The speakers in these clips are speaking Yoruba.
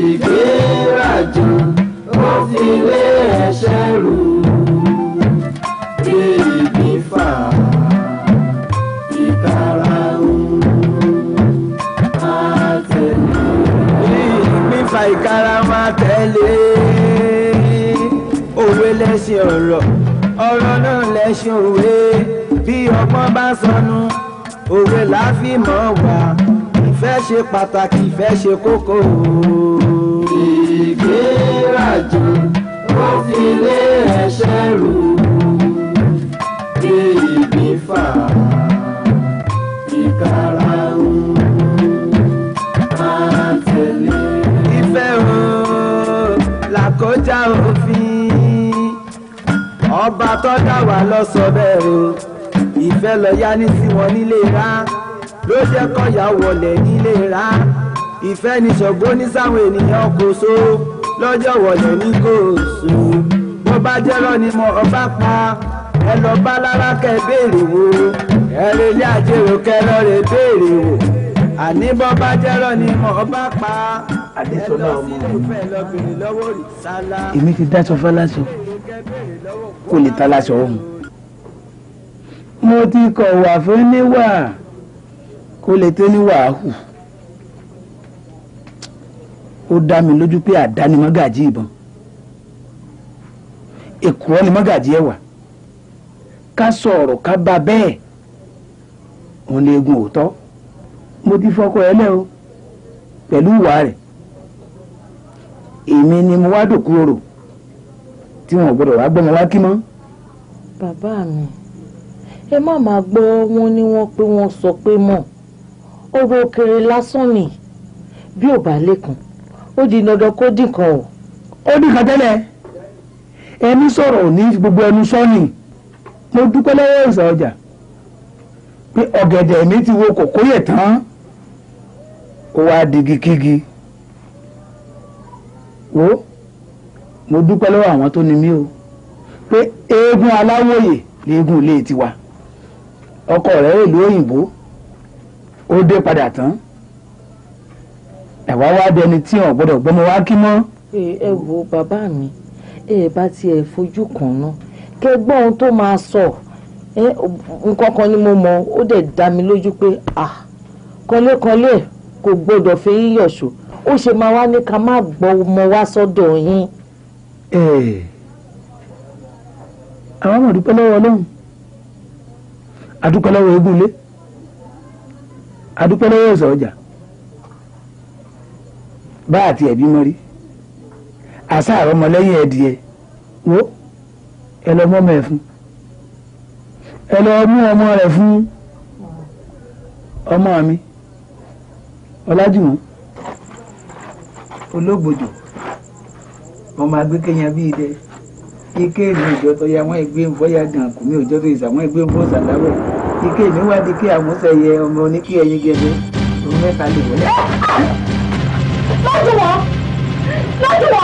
ìgbérajú ó fi lé ẹ̀ṣẹ̀ rù bí ìgbífà ìkara máa tẹ̀lé. Ìgbífà ìkara máa tẹ̀lé. Òwe lẹṣin ọ̀rọ̀, ọ̀rọ̀ náà lẹṣin òwe. Bí ọgbọ́n bá sọnù, òwe la fi mọ̀ wá. Ìfẹ́ ṣe pàtàkì, ìfẹ́ ṣe kókó. Ìgbérajú ó fi lé ẹ̀ṣẹ̀ rù bí ìgbífà ìkara máa tẹ̀lé. Ìfẹ́ o làkọjá òfin, ọba tó dá wa lọ sọ bẹ́ẹ̀ o. Ìfẹ́ lọ yá ní sí wọn nílé rá, ló jẹ́ kọ́yà wọlé nílé rá. Ìfẹ́ ní Ṣàngó ní sáwọn ènìyàn kò so, lọ́jọ́ wọlé ní kò so. Bó bá jẹ́rọ̀ ni mo ọba pa, ẹ lọ bá lára kẹ béèrè wò. Ẹ lè lé àjèrò kẹ lọ rè béèrè wò. Àní bó bá jẹ́rọ̀ ni mo ọba pa, ẹ lọ sílé Ifẹ̀ lọ béèrè lọ́wọ́ Òrìṣàlá. Èmi ti dá sọfá láṣọ kó lè ta láṣọ ọ̀hún. Mo ti kọ̀ wà fún níwà kó lè tó níwà hù. Ó dá mi lójú pé àdá ni mọ́gàjí ìbọn, èkùrọ́ ni mọ́gàjí ẹ̀wà. Ká sọ̀rọ̀ ká bá bẹ́ẹ̀, òun lè gun òótọ́. Mo ti fọkọ ẹ lẹ́ o pẹ̀lú ìwà rẹ̀. Èmi ni mo wá dòkú orò tí wọn ò gbọdọ̀ wá gbọ́mọ wá kí mọ́. Bàbá mi, ẹ má máa gbọ́ wọn ní wọ́n pé wọ́n sọ pé mọ̀. Ọ̀rọ̀ òkèrè lásán ni, bí ò bá lékun ó di dandan kó dín kan o. Ó dín kan tẹ́lẹ̀, ẹni sọ̀rọ̀ ò ní gbogbo ẹnu sọ́ọ̀nì. Mo dúpẹ́ lọ́wọ́ ìsà ọjà pé ọ̀gẹ̀dẹ̀ mi ti wo kòkó yẹ̀ tán, ó wá digi kígi. Wo mo dúpẹ́ lọ́wọ́ àwọn tó ní mí o pé eégún aláwòye ní eégún ilé tiwa. Ọkọ rẹ̀ ìlú òyìnbó ó dé padà tán, ẹ̀wá wá dẹni tí wọn gbọ́dọ̀ gbọ́mọ wá kí mọ́. Ẹ wo bàbá mi, ẹ bá tiẹ̀ fojú kan náà kẹ gbọ́ ohun tó máa sọ. Nǹkan kan ni mo mọ̀, ó dẹ̀ dá mi lójú pé kọ́lékọ́lé kò gbọ́dọ̀ fi yíyọ̀ṣọ́. Ó ṣe máa wá ní ká má gbọ́ ọmọ wá sọ́dọ̀ yín. Àwọn ọmọ dúpẹ́ lọ́wọ́ Ọlọ́run, adúpẹ́ lọ́wọ́ eégún ilé, adúpẹ́ lọ́wọ́ ìsà ọjà. Bá àti ẹ̀bí mọ́rí àṣà àrọ́mọlẹ́yìn ẹ̀dìẹ wo ẹ lọ mọ́ mẹ́ fún, ẹ lọ mú ọmọ rẹ̀ fún ọmọ mi Ọlájùmọ̀ olóògbòjò ọmọ agbékẹ́yàn bíi dẹ ike mi ìjọ tó ya wọn ìgbé ń bọ́yá gan kùmí òjò tó ìsà wọn ìgbé ń bọ́ sàdáwẹ̀ ike mi wá di kí àmúṣẹyẹ ọmọ oníkí ẹyin gẹ́gẹ́ òun mẹ́ta lè wọlé. lọ́jọ́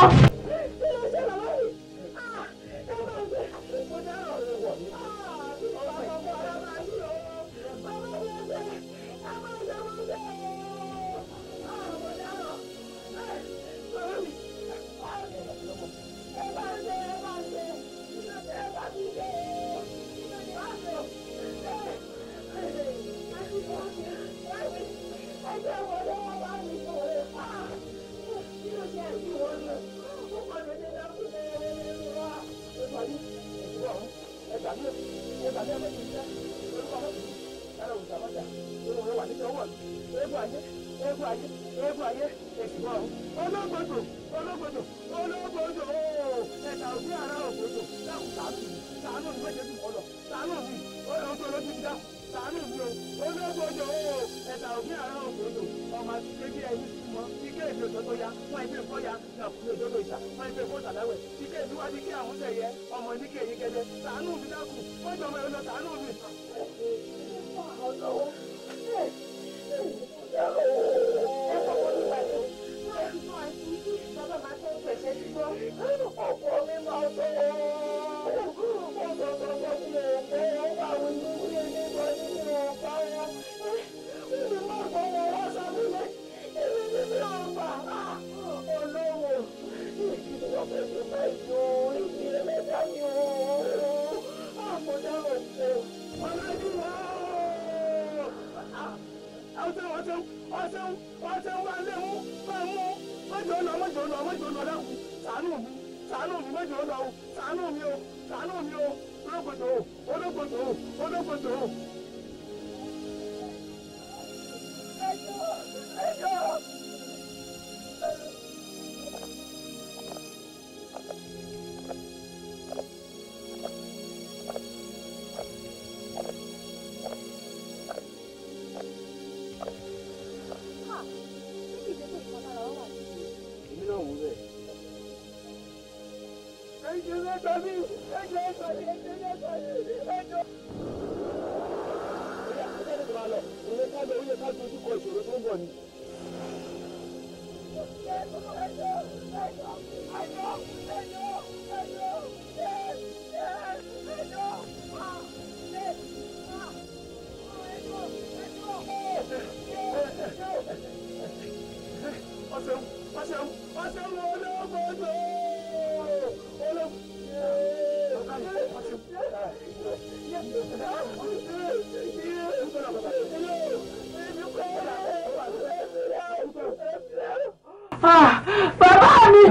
Bàbá mi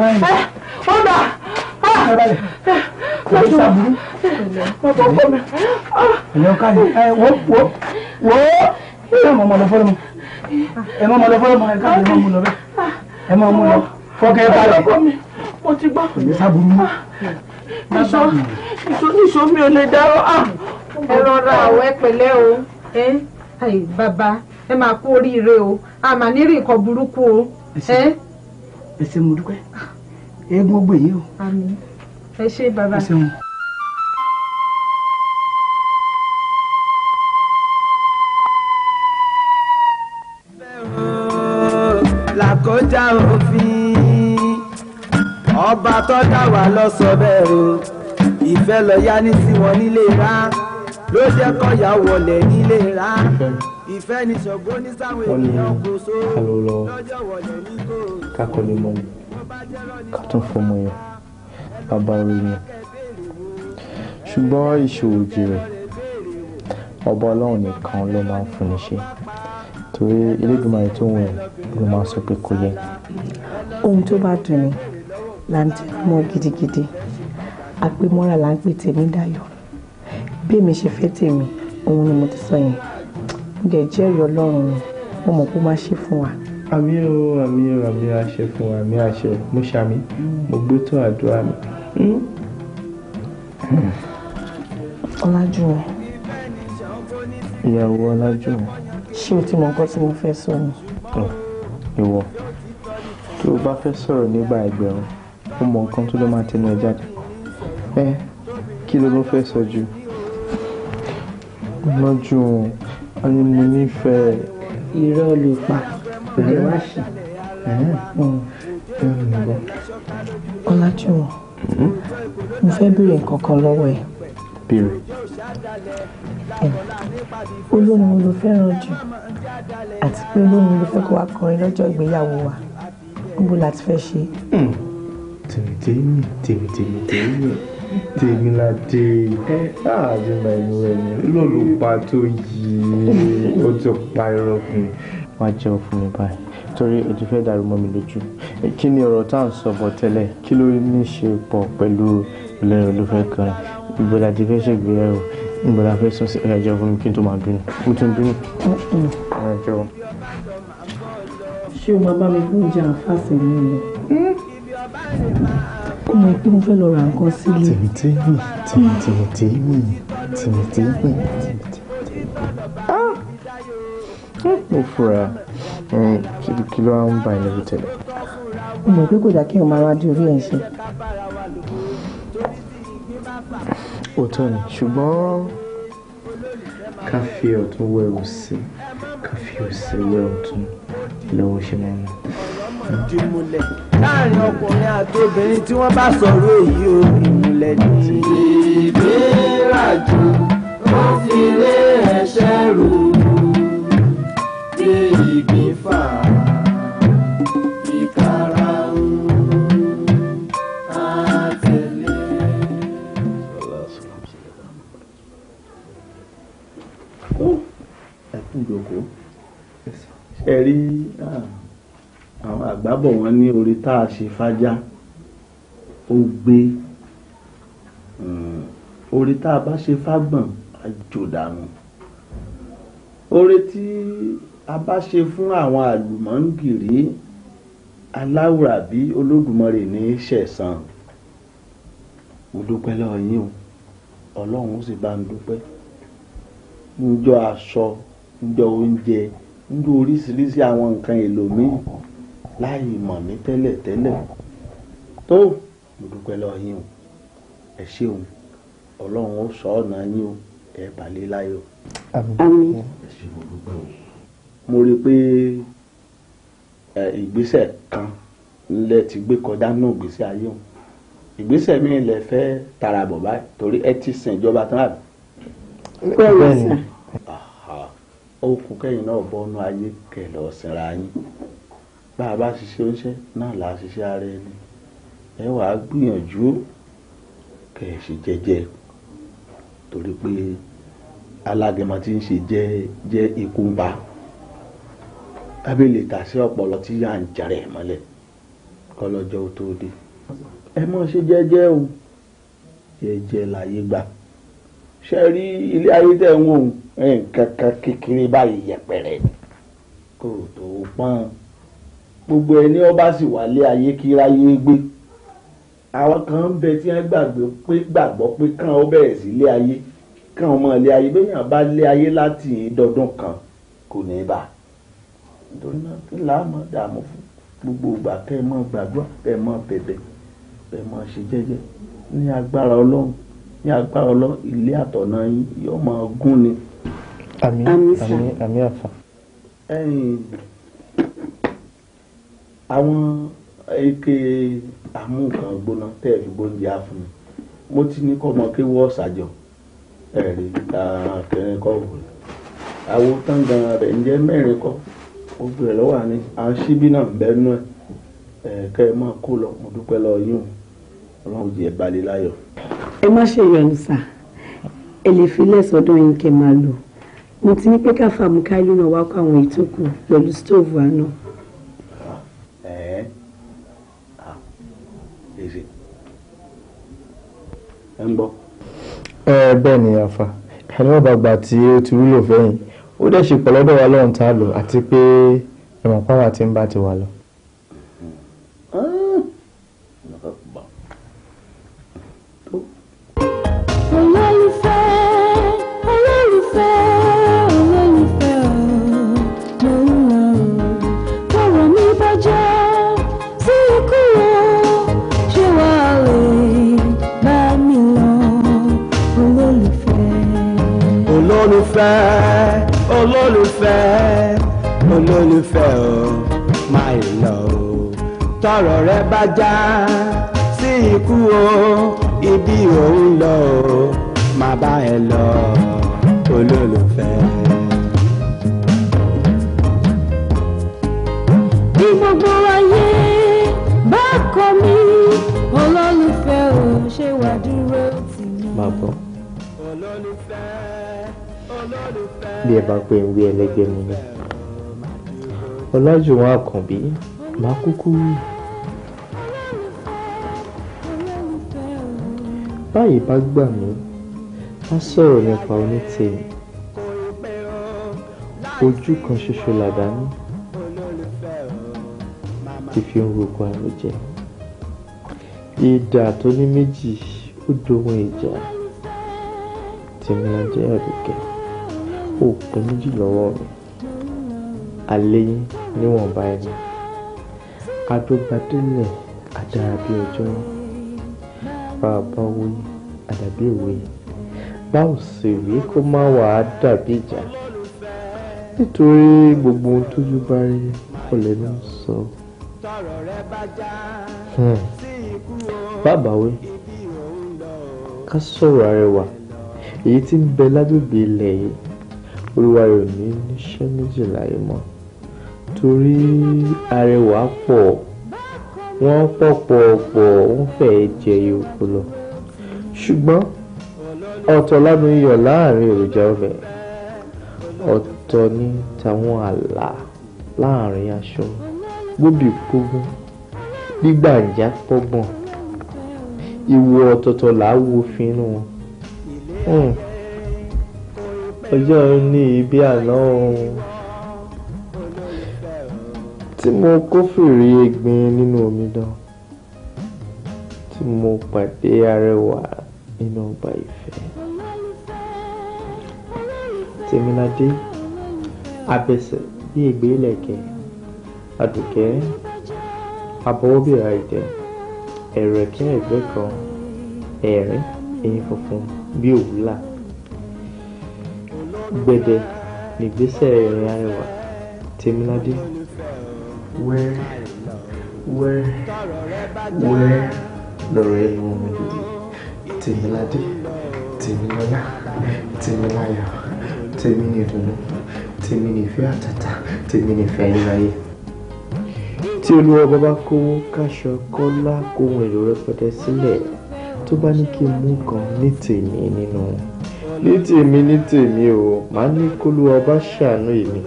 ọ̀dà ẹ̀yọ́ ká ní wo ẹ mọ̀ lọ fọ́lọ́mọ ẹ mọ̀ lọ fọ́lọ́mọ ẹ káàdì ẹ mọ̀ mú lọ bẹ́ẹ̀ ẹ mọ̀ mú lọ fọ́kẹ́ balẹ̀ mo ti gbọ́ ìgbé sábúrú mọ́ ìṣó mi ò lè dárọ́ ẹ rọra àwọ̀ ẹ pẹ̀lẹ́ o bàbá ẹ máa kú oríire o a máa ní rí nǹkan burúkú o. ẹ ṣé mo dúpẹ́ eégún ó gbè yín o. àmín ẹ ṣé bàbá. ẹ ṣeun. làkọjá òfin ọba tó dá wa lọ sọ bẹ́ẹ̀ o ìfẹ́ lọ yá ní tiwọn nílé ra ló jẹ́ kọ́yà wọlé nílé ra ìfẹ́ ní ṣọ̀gbọ́n ní sáwọn ènìyàn kò so lọ́jọ́ wọlé ní kò. kákọ́lé mọ́ mi ká tún fọmọ yẹn bàbá orí yẹn ṣùgbọ́n ìṣòro jìrẹ̀ ọba ọlọ́run nìkan ló máa ń fúnni ṣe torí Elédùmarè tó wọ̀ ẹ́ ló máa sọ pé kò yẹ. ohun tó bá dùn ní là ń tẹ́ mọ́ gidigidi àpémọ́ra là ń pè tèmi dayọ̀ bí èmi ṣe fẹ́ tèmi òun ni mo ti sọ yẹn mo dẹ̀ jẹ́rìí ọlọ́run mi mo mọ̀ kó má ṣe fún wa. àmì àṣẹ fún wa àmì àṣẹ mo ṣàmì mo gbé tó àdúrà mi. Ọlájúwọ̀n. ìyàwó Ọlájúwọ̀n. ṣé o ti mọ nǹkan tí mo fẹ́ sọ ni. ìwọ tó o bá fẹ́ sọ̀rọ̀ nígbà ẹgbẹ̀rún ó mọ nǹkan tó ló máa tẹnu ẹ jáde kí ló ló fẹ́ sọ jù. Ọlájúwọ̀n a ní mo nífẹ̀ẹ́. irọ́ ló pa òde wá sí. Ọlájúwọ̀n mo fẹ́ béèrè nǹkan kan lọ́wọ́ ẹ. béèrè. olórin wo ló fẹ́ràn jù àti pé olórin ló fẹ́ kó wá kọrin lọ́jọ́ ìgbéyàwó wa níbo la ti fẹ́ ṣe. tèmi ládé àjọba inú ẹni lọ́lọ́pà tó yí ó ti pa irọ́ fún mi. wá jẹ́ fún mi báyìí torí o ti fẹ́ dàrú mọ́ mi lójú. kí ni ọ̀rọ̀ tá à ń sọ bọ̀ tẹ́lẹ̀ kí ló ní í ṣe pọ̀ pẹ̀lú olórin olùfẹ́ kan ìbò la ti fẹ́ ṣègbéyàwó ìbò la fẹ́ sọ sí ọ̀yà jẹ́ fún mi kí n tó máa bínú mo tún bínú. ṣé o máa bá mi fún ìjà àǹfààní mi lọ. ó mọ̀ pé mo fẹ́ lọ ra nǹkan sílé. tèmi. mo fura kí ló ń bá ilé rí tẹ́lẹ̀. ó mọ̀ pé kò dá kí o máa wá di orí ẹ̀ ṣe. òótọ́ ni ṣùgbọ́n ká fi ọ̀tún wẹ̀ òsì ká fi òsì wẹ̀ ọ̀tún lọ́wọ́ ṣe máa ń mú. láàrin ọkùnrin àti obìnrin tí wọ́n bá sọ̀rọ̀ èyí o ìmùlẹ̀ ní. ìgbérajú ó fi lé ẹ̀ṣẹ̀ rò dé ibi fà ìkara àtẹ̀lé. ẹ kú ìjókòó. ẹ rí àwọn àgbábọ̀ wọn ní orí tá a ṣe fájá ó gbé orí tá a bá ṣe fágbọ̀n á jò dànù orí tí a bá ṣe fún àwọn àlùmọ́ǹgìrì aláwùrà bí Olódùmarè ní ṣẹ̀san mo dúpẹ́ lọ́wọ́ yín o Ọlọ́run sì bá ń dúpẹ́ níjọ́ aṣọ níjọ́ oúnjẹ níjọ́ oríṣiríṣi àwọn nǹkan èlò míì láì mọ̀ mí tẹ́lẹ̀ tó mo dúpẹ́ lọ́wọ́ yín o ẹ ṣeun Ọlọ́run ó sọ ọ̀nà yín o ẹ bàlẹ́ láyọ̀. àmín. ẹ ṣe mo dúpẹ́ o. mo rí i pé ìgbésẹ̀ kan lẹ ti gbé kọjá náà ìgbésẹ̀ ayé o ìgbésẹ̀ mi lẹ fẹ́ tara bọ̀ báyìí torí ẹ ti sìn ìjọba tán àbí. bẹ́ẹ̀ ni. ó kú kẹ́yìn náà bọ́nú ayé kẹ́ lọ sinra yín bá a bá ṣiṣẹ́ oúnjẹ náà là á ṣiṣẹ́ ara ẹni ẹ wàá gbìyànjú kẹ́ ẹ ṣe jẹ́jẹ́ torí pé alágẹmọ tí ń ṣe jẹ́ ikú ń pa abẹ́lẹ̀ tà sí ọpọlọ tí yà ń jàrẹ̀ mọ́lẹ̀ kọ́lọ́jọ́ tó dé ẹ mọ̀ ṣe jẹ́jẹ́ o jẹ́jẹ́ láyé gbà ṣe rí ilé ayé tẹ̀ ń wò nǹkan kan kékeré báyìí yẹpẹrẹ ni kò tó pọ́n gbogbo ẹni ọba sì wà lé ayé kíráyé gbé àwọn kan ń bẹ tí wọ́n gbàgbọ́ pé kàn ó bẹ̀rẹ̀ sí lé ayé kàn ó mọ̀ lé ayé béèyàn bá lé ayé láti dọdún kan kò ní bá nítorí náà kí láàmú dààmú fún gbogbo ìgbà kẹ́ ẹ mọ́ gbàdúrà kẹ́ ẹ mọ́ bẹ̀bẹ̀ kẹ́ ẹ mọ́ ṣe jẹ́jẹ́ ní agbára Ọlọ́run ní agbára Ọlọ́run ilé àtọ̀nà yín yóò máa gún ni. àmín àmín àmín àfà. àwọn ike amúnkan gbóná tẹ́ ẹ̀ fi gbóúnjẹ á fún mi mo ti ní kọ́ ọmọ kí wọ́n ṣàjọ ẹ̀rí kẹrin kọ́ wò àwo tán gan rẹ̀ ń jẹ́ mẹ́rin kọ́ gbogbo ẹ̀ lọ́wọ́ àní àwọn síbí náà ń bẹ́ẹ̀ nú ẹ̀ kẹ́ ẹ máa kó lọ mo dúpẹ́ lọ yín o Ọlọ́run jẹ́ balẹ̀ láyọ̀. ẹ má ṣe yọnu sá ẹ lè fi lẹ́sọ̀dọ̀ yín kẹ́ máa lò mo ti ní pé ká fàmù káìlú náà wá kó àwọn èyí tó kù pẹ̀lú stóòvù àná. ẹ ń gbọ́. bẹ́ẹ̀ ni àfà ẹni wọ́n bá gbà tí ó ti wúlò fẹ́yìn ó dẹ̀ ṣe pẹ̀lọ́dọ̀ wa lọ́run tá a lò àti pé ẹ̀wọ̀n pàwọ́ àti ń bá ti wà lọ. olólùfẹ́ o máa lọ o tọrọ rẹ bá já sí ikú o ibi òun lọ o máa bá ẹ lọ olólùfẹ́. bí gbogbo ayé bá kọ̀ mí olólùfẹ́ o ṣe wà dúró tì mí. máa bọ̀ bí ẹ bá pè ń wí ẹlẹ́gbẹ́ mi ni Ọlájùwọ̀n Àkànbí máa kúkú wí. báyìí bá gbà mí á sọ̀rọ̀ nípa onítèmi ojú kan ṣoṣo làdá ní tí fi ń roko àròjẹ idà tó ní méjì ó dohun ìjà tèmílàjẹ àdùkẹ́ òpin méjì lọ́wọ́ mi àléyìn níwọ̀nba ẹni adógbadélẹ̀ adára bí ọjọ́ bàbá wòye àdàbí ìwòye báwo sì rí kó má wàá dàbí ìjà nítorí gbogbo ohun tójú bá rí ọ̀lẹ́ ló ń sọ. bàbá wí ká sọ̀rọ̀ arẹwà èyí tí ń bẹ lágbègbè ilẹ̀ yìí olúwa rẹ̀ ò ní níṣẹ́ méjì láyé mọ́ torí arẹwà pọ̀ wọ́n pọ̀pọ̀pọ̀ wọ́n fẹ́ẹ́ jẹ yòókù lọ ṣùgbọ́n ọ̀tọ̀ lánàá iyọ̀ láàrin èròjà ọbẹ̀ ọ̀tọ̀ ní tàwọn ààlà láàrin aṣọ gbóbi gbógun gbígbàǹjà pọ́gbọ̀n ìwọ ọ̀tọ̀ọ̀tọ̀ làáwo fínú wọn. ọjọ́ ní ibi àná tí mo kófìrí egbin nínú omidan tí mo pàdé arẹwà nínú ọgbà ìfẹ́. Tèmiládé abẹsẹ̀ bí ègbé ìlẹ̀kẹ̀ àdùkẹ́ abọ́wọ́bìrà ìdẹ ẹ̀rẹ̀kẹ́ ẹ̀gbẹ́ kan ẹ̀rín eyín funfun bí òwúlà gbẹ̀dẹ̀ nígbésẹ̀ ẹ̀rín arẹwà. Tèmiládé wẹ́ẹ́ lọ́rọ̀ ẹnu mi lòdì. Tèmiládé Tèmilọ́lá Tèmiláyọ̀ tèmi ní ìdùnnú tèmi ní ìfẹ́ àtàtà tèmi ní ìfẹ́ ayérayé. Tí olúwa bàbá kówó káṣọ kọ́lá kóhun èlò rẹpẹtẹ sílẹ̀ tó bá ní kí n mú kan ní tèmi nínú ní tèmi o máa ní kólúwa bá ṣàánú èmi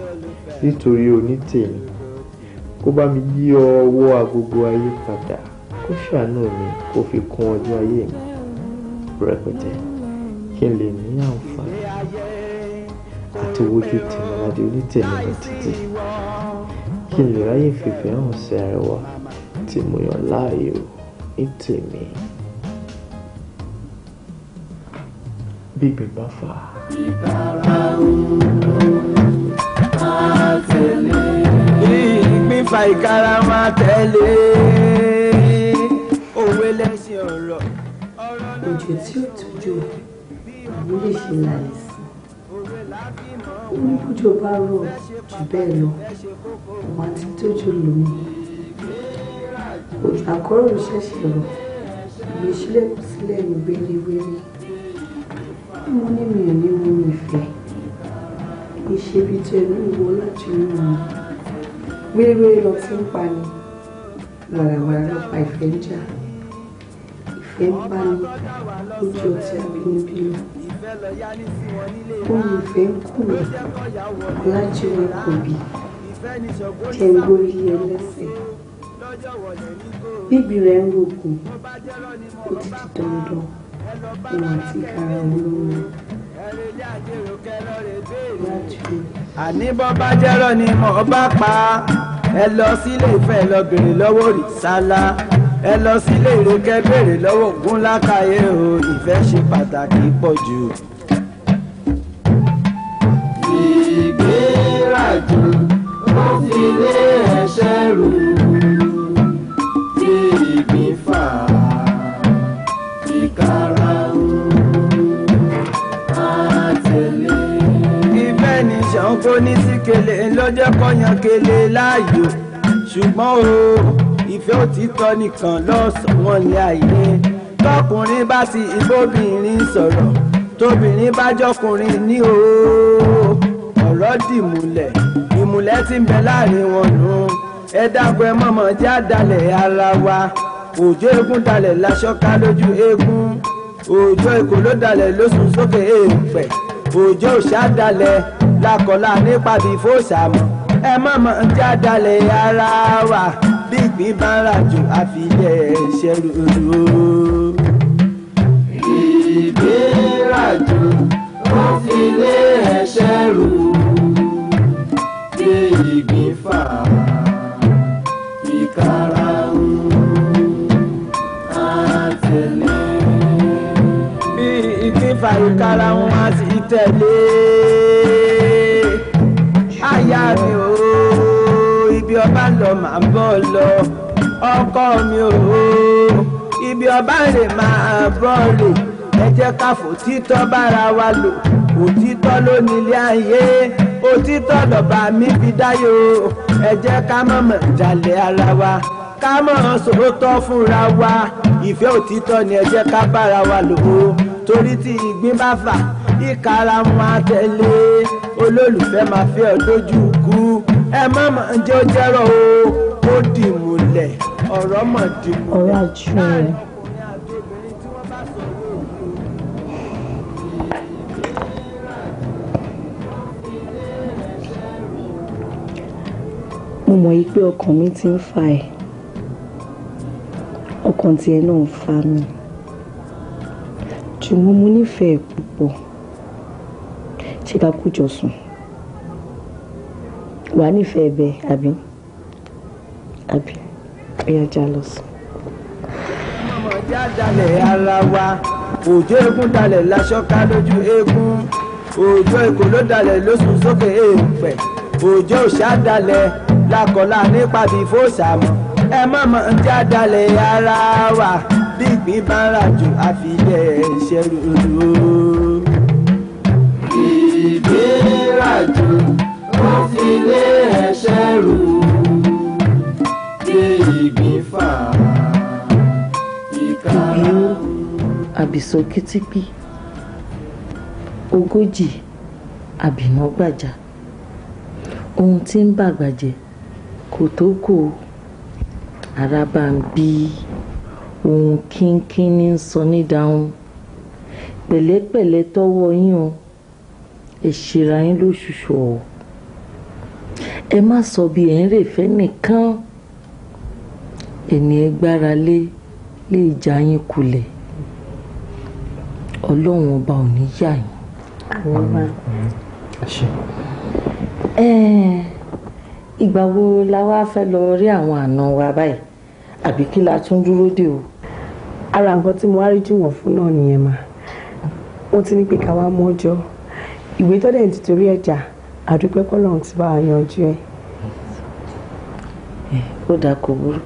nítorí onítèmi kó bá mi yí ọwọ́ agogo ayé padà kó ṣàánú mi kó fi kún ọjọ́ ayé mi rẹpẹtẹ kí n lè ní àǹfààní àti wojú Tèmiládé onítèmi lọ títí kí n lè ráyè fìfẹ́ hàn sí arẹwà tí mo yàn láàyò ní tèmi. Bí ìgbín bá fà á. Ìgbín fa ìkara wọn tẹ̀lé òwe lẹ́sìn ọ̀rọ̀. Òjò tí ó tójú àwọn lè ṣe láìsí. Oníbùjọ bá rọ̀ jù bẹ́ẹ̀ lọ, àwọn àti tójú lómi. Òjò àkọ́rọ̀ ṣẹ̀ṣẹ̀ rọ̀, ìgbé sílẹ̀kùn sílẹ̀ ní wéréwéré. Mo ní mi ò ní wo ìfẹ́. Ìṣebí jẹ́ ní ìwọ láti rí mi. Wéréwéré lọ tí ń pa ni. Wàràwàrà lọ́pàá ìfẹ́ ń jà. Ìfẹ́ ń pa ni lójú ọtí abínibí lọ. Ohun ìfẹ́ ń kù mí. Lájíwọ́ kò bí. Jẹ́ ń gbórí ẹlẹ́sẹ̀. Bíbí rẹ̀ ń rògùn. Ó ti di dandan. Òun àti ìkara olóhùn. Àní bọ́ bá jẹ́rọ̀ ni mo bá pa ẹ lọ sílé ìfẹ́ lọ bèrè lọ́wọ́ Òrìṣàlá ẹ lọ sílé ìrèké bèrè lọ́wọ́ Ògúnlákàyé o ìfẹ́ ṣe pàtàkì pọ̀ jù. Ìgbérajú ó fi lé ẹ̀ṣẹ̀ rù bí ìgbín fà ìkara àtẹ̀lé. Ìfẹ́ ní Ṣàngó ní síkele lọ́jọ́ kọ́yàn kele láàyò ṣùgbọ́n o ìfẹ́ òtítọ́ nìkan lọ́sàn-án ní ayé tọkùnrin bá ti ìbóbìnrin sọ̀rọ̀ tóbìnrin bá jọkùnrin ní o ọ̀rọ̀ dìmùlẹ̀ ìmùlẹ̀ tí ń bẹ láàrin wọn nù ẹ dákun ẹ mọ̀mọ́ já dalẹ̀ ara wa òjò eégún dalẹ̀ láṣọ ká lójú eégún òjò èkó ló dalẹ̀ lóṣùn sókè èèpẹ̀ òjò òṣà dalẹ̀ lakọ̀lá nípa bí fòṣàmọ́ ẹ mọ̀mọ́ já dalẹ̀ ara wa bí ìgbín bá ń rajò àfilẹ̀ ẹ̀ṣẹ̀ rúru. Ìgbérajò ó fi lé ẹ̀ṣẹ̀ rú bí ìgbín fà ìkara àtẹ̀lé. Bí ìgbín fà ìkara á sì tẹ̀lé. Aya mi ò ibi ọba lọ máa bọ́ lọ ọkọ mi ò ibi ọba rè máa bọ́ rè ẹ jẹ́ ká fòtítọ́ bára wa lò òtítọ́ ló nílé ayé òtítọ́ lọ́ba mi fi dáyò ẹ jẹ́ ká mọ̀mọ́ jalè ara wa ká mọ̀ sòótọ́ fúnra wa ìfẹ́ òtítọ́ ni ẹ jẹ́ ká bára wa lò ó torí tí ìgbín bá fà ìkara wọn á tẹ̀lé olólùfẹ́ máa fẹ́ ọ dójú kú ẹ mọ̀mọ́ jẹ́ ó jẹ́rọ̀ o ó dìmùlẹ̀ ọ̀rọ̀ mọ̀ dìmùlẹ̀. ọ̀rọ̀ àjùmọ̀ mo mọ̀ yí pé ọkàn mi ti ń fa ẹ̀ ọkàn tiẹ̀ náà ń fa mi ṣùgbọ́n mo nífẹ̀ẹ́ púpọ̀ ṣé ká kú jọ sùn wàá nífẹ̀ẹ́ bẹ́ẹ̀ àbí ẹ̀yà já lọ sùn. ọmọdé àdálẹ̀ ara wa òjò eégún dalẹ̀ láṣọ ká lójú eégún òjò èkó ló dalẹ̀ lóṣù sókè èèpẹ̀ òjò òṣà dalẹ̀ lákọ̀ọ́lá nípa bí fòṣàmọ́ ẹ mọ̀mọ́ ń já dalẹ̀ ara wa bí ìpín bá ń rajò àfilẹ̀ ṣẹ́rù olú. ìgbérajò ó fi lé ẹ̀ṣẹ̀ rù bí ìgbín fà ìkàrà. àbìsọ kìtìpì ogójì àbìnágbàjà ohun tí ń bàgbàjẹ́ kò tó kò ara bá ń bí ohun kínkín ní sọ ní dáhùn pẹ̀lẹ́pẹ̀lẹ́ tọ́wọ́ yín o ẹ ṣera yín lóṣooṣù ọ̀ ẹ má sọ bí ẹ̀ ń rè fẹ́ nìkan ẹni ẹ gbára lé lè já yín kulẹ̀ ọlọ́run ọba ò ní yà yín. Ìgbà wo la wá fẹ́ lọ rí àwọn àna wa báyìí àbí kí la tún dúró dè o. ara nǹkan tí mo wá rí jùwọ̀n fún náà nìyẹn mà wọ́n ti ní pé ká wá mọ́jọ́ ìwé tó dẹ̀ ń títorí ẹ̀jà àdúpẹ́ kọ́lọ́run ti bá a yanjú ẹ̀. ó dáa kò burú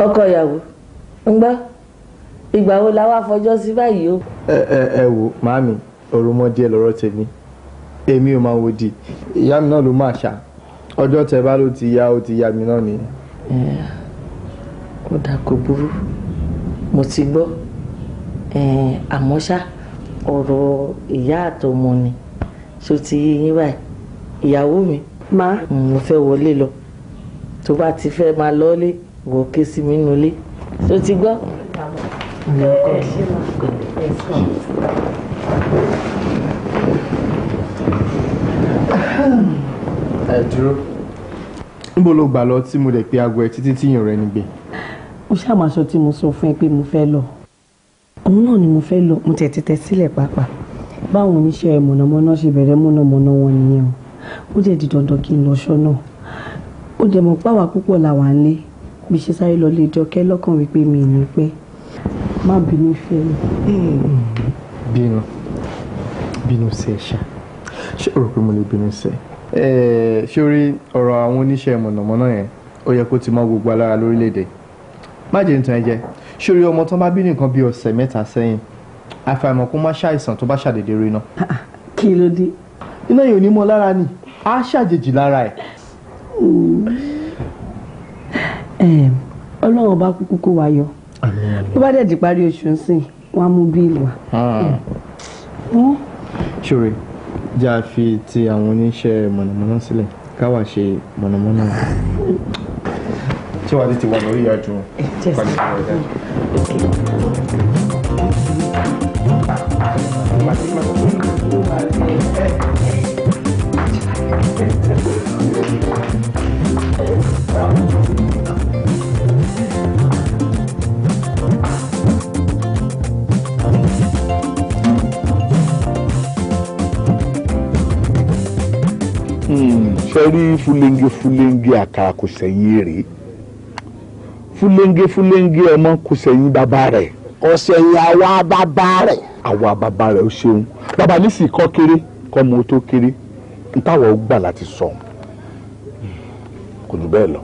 ọkọ ìyàwó ń gbọ́ ìgbà wo la wá fọjọ́ sí báyìí o. ẹ wò màámi òròmọdé lọ́rọ̀ tèmi èmi ò máa wò di ìyá mi náà ló máa ṣá ọjọ́ tẹ bá ló ti yá ó ti yá mi náà nìyẹn. ó dáa kò burú mo ti gbọ́ àmọ́ ṣá ọ̀rọ̀ ìyá àtọmọ ni ṣó ti yí yín báyìí ìyàwó mi mo fẹ́ wọlé lọ tó bá ti fẹ́ máa lọ́lé wọ ké sí mi nulẹ̀ ṣó ti gbọ́. ẹ dúró níbo ló gbà lọ tí mo lè pe aago ẹ títí tíyàn rẹ nígbè. mo ṣàmàṣọ tí mo sọ fún ẹ pé mo fẹ́ lọ òun náà ni mo fẹ́ lọ mo tẹ̀ tẹ́tẹ́ sílẹ̀ pàápàá báwọn oníṣẹ́ mọ̀nàmọ́ná ṣe bẹ̀rẹ̀ mọ̀nàmọ́ná wọn nìyẹn o ó dẹ̀ di dandan kí n lọ ṣọ́nà ó dẹ̀ mọ̀ páwà púpọ̀ làwà ń lé bí ṣe sáré lọ lé jọkẹ́ lọ́kàn wípé mi ì ní pẹ́ má bínú fẹ́ mi. bínú sí ẹ ṣá ṣé o rò pé mo lè bínú sí ẹ ṣé o rí ọ̀rọ̀ àwọn oníṣẹ́ mọ̀nàmọ́ná yẹn ó yẹ kó ti mọ́ gbogbo alára lórílẹ̀‐èdè má jẹ́ nítorí jẹ́ ṣé o rí ọmọ tó bá bí nìkan bí ọ̀sẹ̀ mẹ́ta sẹ́yìn àfàìmọ̀ kó má ṣàìsàn tó bá ṣàdédé rí iná. kí ló dé. iná yìí ò ní mọ lára ni á ṣàjèjì lára ẹ̀. ọlọ́run bá kúkú kó wa yọ tó bá dẹ̀ di parí oṣù ńsìn wọ́n á mú bíìlì wa. ṣòro já fi ti àwọn oníṣẹ́ mọ̀nàmọ́ná sílẹ̀ káwá ṣe mọ̀nàmọ́ná tí wàá ti wà lórí ìyájú wọn. ṣe rí fúlẹ́ńgé àkàrà kò sẹ́yìn èrè fúlẹ́ńgé ọmọ kò sẹ́yìn bàbá rẹ̀ ọ̀sẹ̀yìn àwa bàbá rẹ̀ àwa bàbá rẹ̀ ó ṣeun bàbá ní sì kọ́ kéré kọ́ mọ tó kéré n táwọn ó gbà láti sọ kò jù bẹ́ẹ̀ lọ.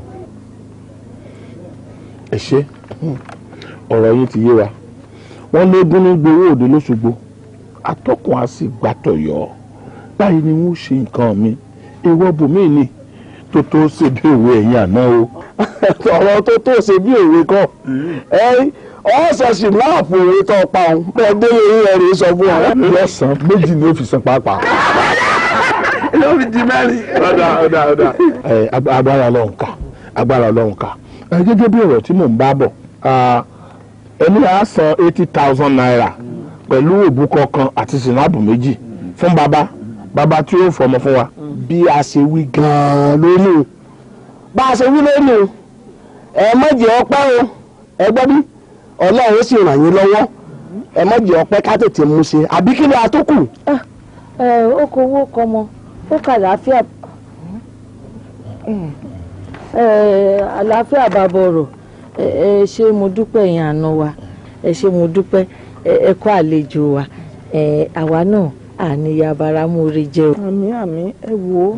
ẹ ṣe ọ̀rọ̀ yín ti yé wa wọ́n légún ní gbowó òde lóṣogbo atọ́kùn á sì gbàtọ̀ yọ báyìí ni wọ́n ṣe nǹkan mi ìwọ bùnmí ni tó ṣe bí òwe ẹ̀yìn àná o ọ̀rọ̀ tó ṣe bí òwe kan ọ̀sẹ̀sì láàpù òwe tó pa òun bẹ́ẹ̀ dé orí ẹ̀rì sọ fún ọ. lọ́sàn-án méjì ni ó fi san pàápàá. ló fi di mẹ́rin. ọ̀dà agbára ọlọ́run ká gẹ́gẹ́ bí ọ̀rọ̀ tí mò ń bá bọ̀ ẹni à á san 80,000 naira pẹ̀lú òbúkọ kan àti sinapu méjì fún bàbá tí ó fọmọ fún wa bí a ṣe wí gan-an lórí bá a ṣe wí lónìí o ẹ má jẹ́ ọpẹ́ o ẹ gbọ́ bí Ọlọ́run ó sì ràn yín lọ́wọ́ ẹ má jẹ́ ọpẹ́ ká tètè mú ṣe àbí kí ló a tó kù. ó kọ owó kọmọ ó kà láàfíà àlàáfíà bàbá ọ̀rọ̀ ẹ ṣé mo dúpẹ́ yẹn àná wa ẹ ṣé mo dúpẹ́ ẹ kú àlejò wa àwa náà àníyá baramúre jẹ o. àmín ẹ wo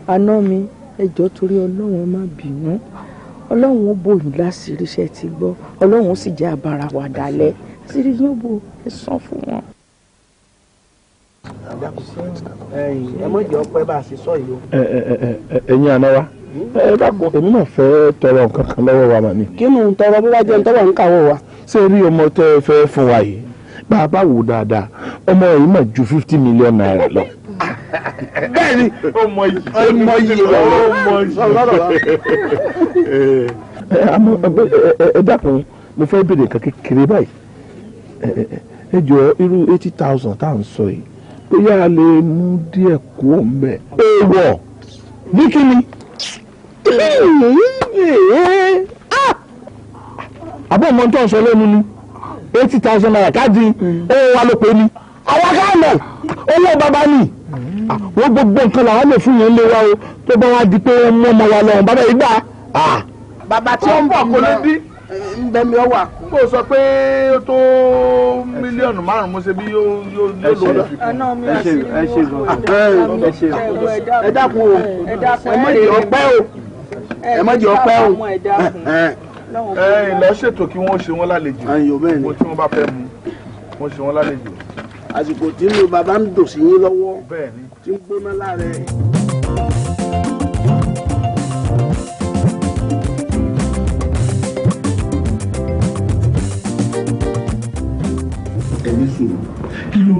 àná mi ẹ jọ̀ọ́ torí Ọlọ́run má bínú Ọlọ́run ó bò yín láṣìírí iṣẹ́ ti gbọ́ Ọlọ́run ó sì jẹ́ àbára wa dalẹ̀ sírí yín bò ẹ san fún wọn. ẹ má jẹ́ ọpẹ́ bá a ṣe sọ yìí o. ẹ̀yin àná wa ẹ dákun èmi náà fẹ́ tọrọ nǹkan kan lọ́wọ́ wa mà ní. kí ni ń tọrọ bí wàá jẹun tọrọ ń kàwọ́ wa. ṣé rí ọmọ tẹ́ ẹ fẹ́ fún wa yìí bá a bá wò dáadáa ọmọ yìí mà ju 50 million naira lọ. bẹ́ẹ̀ni ọmọ yìí ẹ dákun mo fẹ́ béèrè nǹkan kékeré báyìí ẹ jọ irú 80,000 tá à ń sọ yìí bóyá a lè mú díẹ̀ kú ọ̀nbẹ. èèwọ̀ ní kíni. àbọ̀ ọmọ tó ń sọ lẹ́nu ni 80,000 naira káàdì owó wa ló pé ní. àwọn káàmọ̀ owó bàbá ni wọ́n gbogbo nǹkan làwọn lè fún yẹn lé wa o tó bá wá di pé wọ́n mú ọmọ wa lọ́wọ́ bàbá yìí gbà. bàbá tí ó ń bọ̀ kó lè bí nbẹ̀mí ọwọ́ àkú. kó o sọ pé ó tó mílíọ̀nù 5 mo ṣe bí yóò lò lọ. ẹ dákun o ẹ má jẹ́ ọpẹ́ o ẹ má jẹ́ ọpẹ́ o. lọ ṣètò kí wọ́n ṣe wọ́n lálejò gbogbo tí wọ́n bá fẹ́ mu wọ́n ṣe wọ́n lálejò. àsìkò tí inú bàbá ń dò sí yín lọ́wọ́ tí ń gbóná lára ẹ̀. ẹni sùn kí ló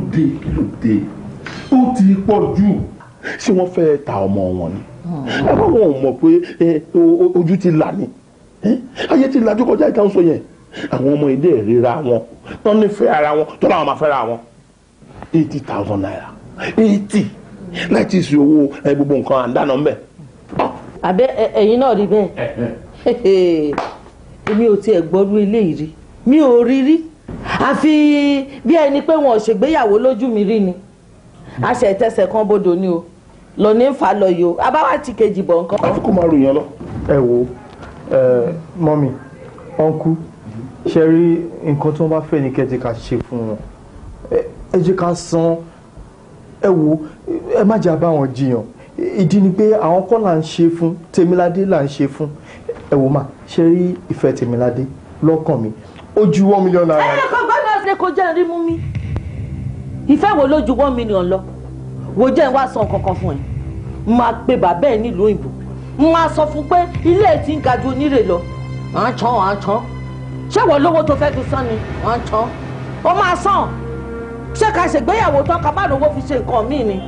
dé ó ti pọ̀ jù ṣé wọ́n fẹ́ ta ọmọ wọn ni àbá wọn ò mọ̀ pé ojú ti là ní ayé ti lajú kọjá ìtàn sọ yẹn àwọn ọmọ ilé ìríra wọn tán nífẹ̀ẹ́ ara wọn tó láwọn máa fẹ́ra wọn 80,000 naira 80 láti ṣe owó gbogbo nǹkan àdáná ń bẹ̀. àbẹ ẹ̀yin náà rí bẹ́ẹ̀ èmi ò tiẹ̀ gbọ́rú eléyìí rí mi ò rí àfi bí ẹni pé wọn ò ṣègbéyàwó lójú mi rí ni àṣẹ ìtẹsẹ̀ kan bodò ni o lọ ní fa lọ yìí o abáwá ti kejì bọ̀ nǹkan. àfi kò máa ròyìn ọ lọ. ẹ wo mọ́mì ọ̀nkú ṣe rí nǹkan tí wọ́n bá fẹ́ ní kẹ́jẹ́ ká ṣe fún wọn ẹ jẹ́ ká san ẹ wo ẹ má jà bá wọn jiyàn ìdí ni pé àwọn kan là ń ṣe fún Tèmiládé là ń ṣe fún ẹ wo mà ṣe rí ìfẹ́ Tèmiládé lọ́kàn mi ó ju 1 million naira. ẹ kò gbọ́dọ̀ ṣe kó jẹ́ rí mú mi ìfẹ́ wo ló ju 1 million lọ wo jẹ́ wá san kankan fún ẹ máa pe bàbá ẹ nílùú òyìnbó máa sọ fún pé ilé ẹ ti ń ga ju onírè lọ à ń tán ṣé wọ́n lówó tó fẹ́ fi san ni à ń tán ó máa san ṣé ká ṣègbéyàwó tán ká má lówó fi ṣe nǹkan míì ni.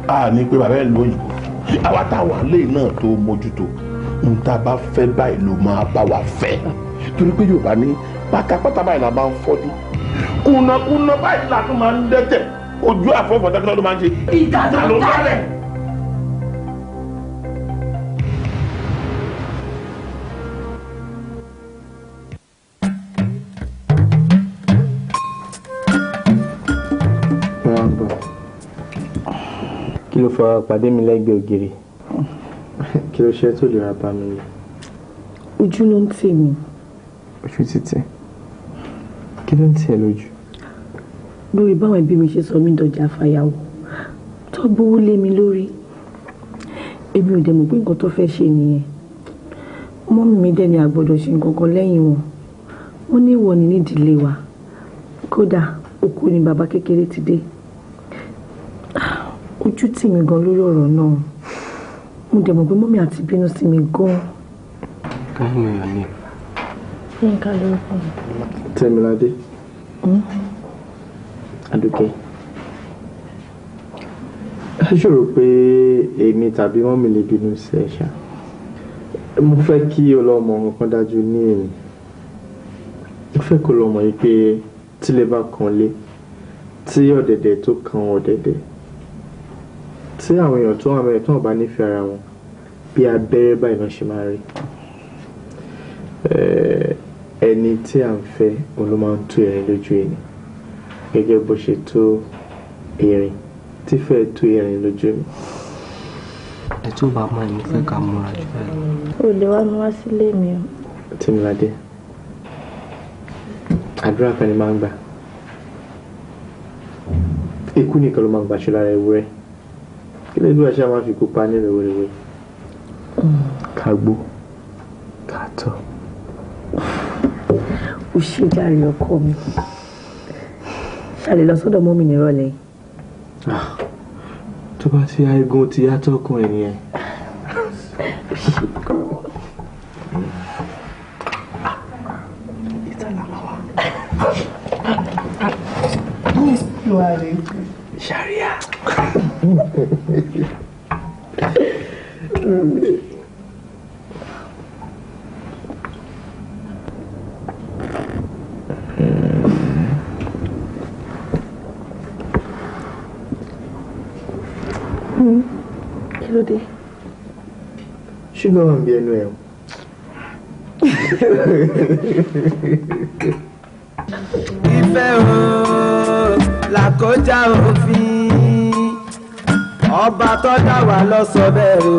a ní pé bàbá ẹ ló òyìnbó àwa táwa lè náà tó mójútó n ta bá fẹ́ báyìí ló máa bá wa fẹ́ torí pé Yorùbá ní pátápátá báyìí la máa ń fọ́jú kùnàkùnà báyìí la tún máa ń dẹ́tẹ̀ ojú àfọwọ́fọ́ dákúná ló máa ń ṣe. ìdájọ́ ló dálẹ̀. kí ló fara pàdé mi lẹ́gbẹ̀ẹ́ ògiri kí ló ṣe tó lè ra bá mi ni. ojú ló ń tì mí. ojú títì kí ló ń tì ẹ́ lójú. lórí báwọn ẹbí mi ṣe sọ mí dọjà fàyàwó tó gbówó lé mi lórí èmi ò dẹ̀ mọ̀ pé nǹkan tó fẹ́ ṣe nìyẹn mọ́mì mi dẹ̀ ní àgbọ́dọ̀ ṣe nǹkan kan lẹ́yìn wọn wọ́n ní ìwọ ní nídìílé wa kódà òkú ni bàbá kékeré ti dé ojú tì mí gan lórí ọ̀rọ̀ náà mo dẹ̀ mọ̀ pé mọ́mì àti bínú sí mi gan. káyọ̀ yà ni. Yínká lórúkọ mi. Tèmiládé. Adúkẹ́. ẹ ṣòro pé èmi tàbí mọ́mì lè bínú sí ẹ ṣá mo fẹ́ kí ọlọ́mọ kan dájú ní èmi mo fẹ́ kó lọ́mọ yìí pé tílé bá kan lé tí ọ̀dẹ̀dẹ̀ tó kan ọ̀dẹ̀dẹ̀ tí àwọn èèyàn tó wà mẹ́rin tó wọ́n bá nífẹ̀ẹ́ ara wọn bí abẹ́rẹ́ báyìí náà ṣe máa rí. Ẹni tí à ń fẹ́ òun ló máa ń tú erin lójú ẹni gẹ́gẹ́ bó ṣe tó erin tí fẹ́ tú erin lójú mi. ẹ tó bá mọ ẹni fẹ́ ká múra jù bẹ́ẹ̀. o lè wá mi wá sílé mi o. Tìmíládé, àdúrà kan ni máa ń gbà. Ikú nìkan ló máa ń gbàṣọ lára ewúrẹ́. Kí lè dúró ṣáà máa fi kópa nílẹ̀ wéréwé. Ká gbó, ká tọ̀. O ṣe jàre ọkọ mi. Ṣàlè lọ sọ́dọ̀ mọ́mì nírọ̀lẹ́. Tó bá ti Egun ti yàtọ̀kùn ẹ̀ nìyẹn. Sharia. Kí ló dé? Ṣúgà wà ń bí ẹnu ẹ̀ o. Ìfẹ́ o làkọjá òfin ọba tó dá wa lọ sọ bẹ́ẹ̀ o.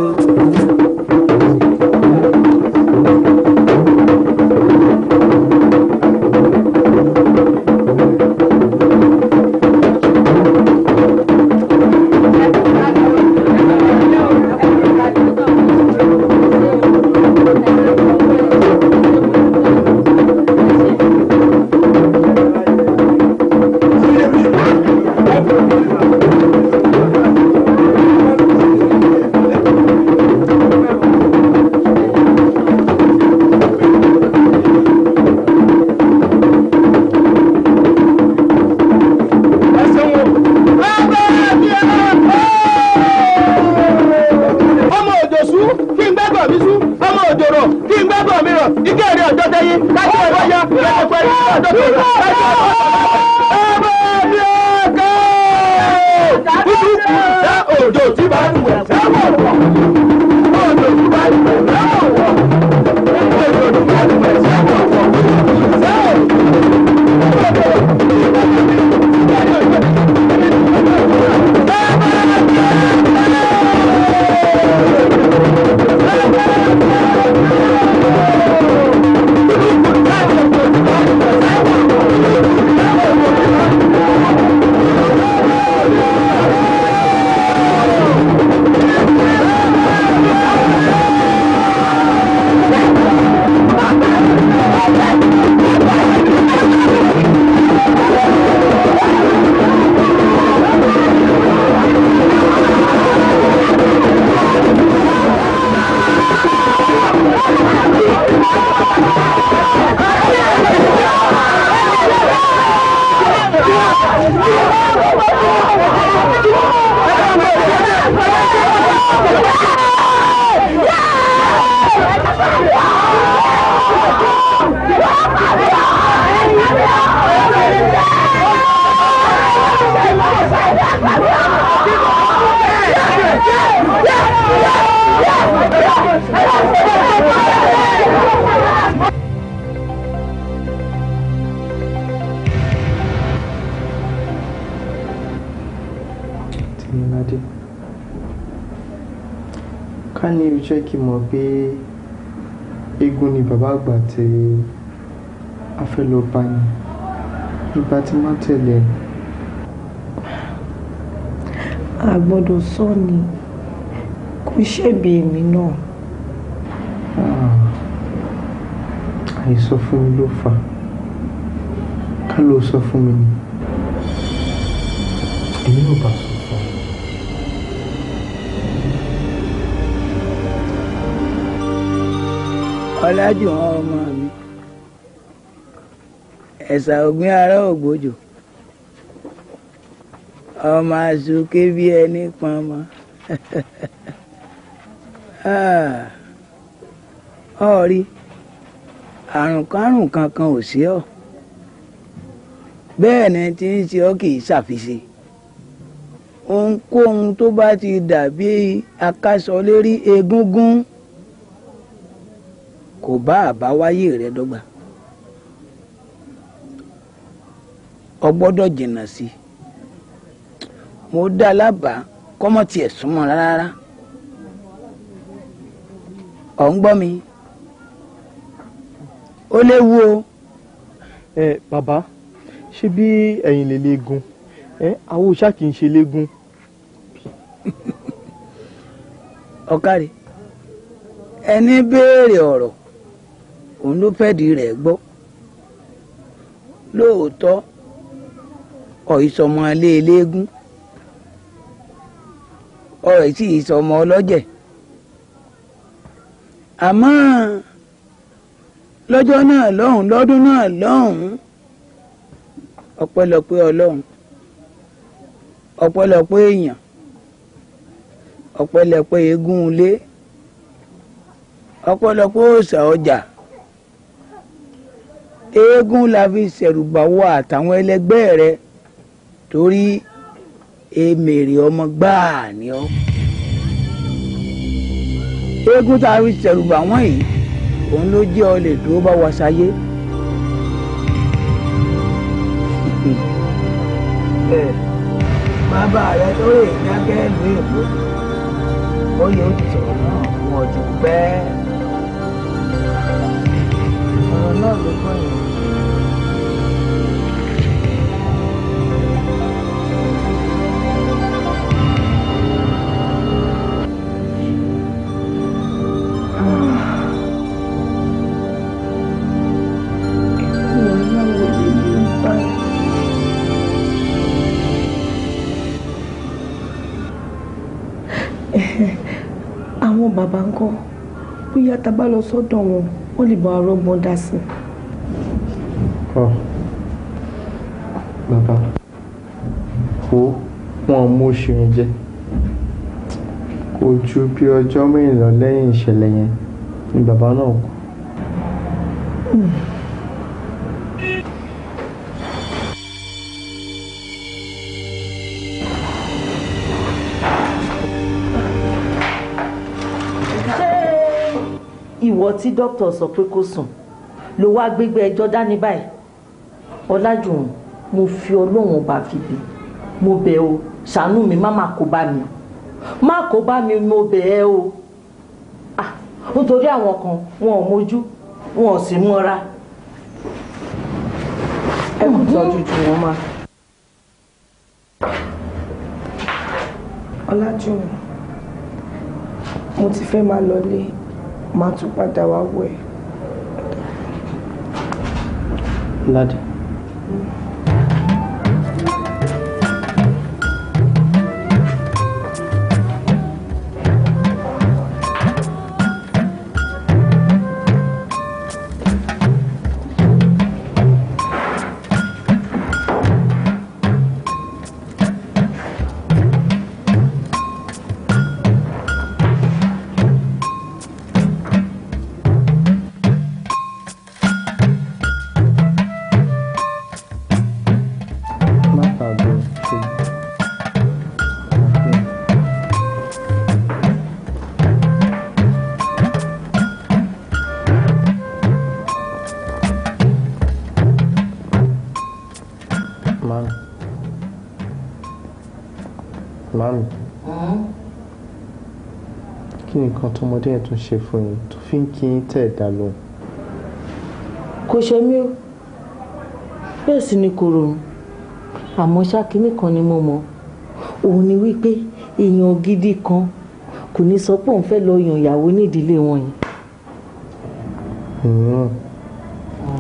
Ká ní o jẹ́ kí n mọ̀ pé Egun ni bàbá àgbà tí a fẹ́ lọ bá ní ìgbà tí má tẹ̀lé. A gbọ́dọ̀ sọ ni kò ṣẹ̀bi èmi náà. Àìsọ fún mi ló fà. Ká ló sọ fún mi ni. Èmi ò bá sọ fún mi. Ọlájùwọ̀n ọmọ mi ẹ̀sà ògbín ará ògbójò ọmọ àsùké bí ẹni pọnmọ ọ̀rí àrùnkárùn kankan ò sí ọ bẹ́ẹ̀ ni tí ń ṣe ọ kì í ṣàfiṣe ohunkóhun tó bá ti dàbí akásọ lérí egúngún kò bá àbáwáyé rẹ dọ́gba. O gbọ́dọ̀ jìnnà sí i. Mo dá lábàá kọ́mọ tiẹ̀ súnmọ́ rárá. Ọ̀ ń gbọ́ mi? Ó léwu o. Bàbá ṣé bí ẹ̀yin lè léegun àwọn òòṣà kì í ṣe léegun. Ọ̀kàrẹ̀ ẹni béèrè ọ̀rọ̀ òun ló fẹ́ di rẹ̀ gbọ́. Lóòótọ́ ọ̀ìsọmọ ilé eléégún ọ̀rọ̀ tí ìsọmọ ọlọ́jẹ̀ àmọ́ lọ́jọ́ náà lọ́hùn lọ́dún náà lọ́hùn ọpẹ́lọpẹ́ Ọlọ́run ọpẹ́lọpẹ́ èèyàn ọpẹ́lọpẹ́ eégún ilé ọpẹ́lọpẹ́ òòṣà ọjà eégún la fi ṣẹ̀rùbáwọ̀ àtàwọn ẹlẹgbẹ́ rẹ̀ torí èmèrè ọmọ gbáà ni ọ́. Eégún tá a fi ṣẹ̀rùbáwọ̀ yìí òun ló jẹ́ ọ lè dúró bá wa ṣayé. Bàbá rẹ tó rè dákẹ́ ìlú èkó ó yóò ti sọ̀rọ̀ náà fún ọdún pẹ́. Ọ̀rọ̀ náà ló gbọ́ yẹn. Àwọn bàbá ń kọ́ bóyá tá a bá lọ sọ́dọ̀ wọn wọ́n lè bá ọlọ́gbọ́n dá sí. Bàbá wọn mú ṣìrìn jẹ kò ju bí ọjọ́ mẹ́rìnlá lẹ́yìn ìṣẹ̀lẹ̀ yẹn ni bàbá náà kú. Ìwọ tí dókítà sọ pé kó sùn ló wá gbégbé ẹjọ́ dání báyìí. Ọlájùwọ̀n mo fi Ọlọ́run ọba fi bí mo bẹ̀ o ṣàánú mi má kó bá mi má kó bá mi mo bẹ̀ ẹ́ o. Nítorí àwọn kan wọn ò mójú wọn ò sì mọ́ra. Ẹ kò tọ́jú jù wọ́n má. Ọlájùwọ̀n mo ti fẹ́ máa lọlé máa tún padà wá wọ̀ ẹ́. Ládé. Mami, kí ni nǹkan tọmọdé ẹ̀ tún ṣe fún yín tó fi ń kí yín tẹ̀ dá lóhùn? Kò ṣe mí o bẹ́ẹ̀ sì ni kò rò mí àmọ́ ṣákínní kan ni mo mọ̀ òun ni wípé èèyàn gidi kan kò ní sọ pé òun fẹ́ lọ yan ìyàwó nídìílé wọn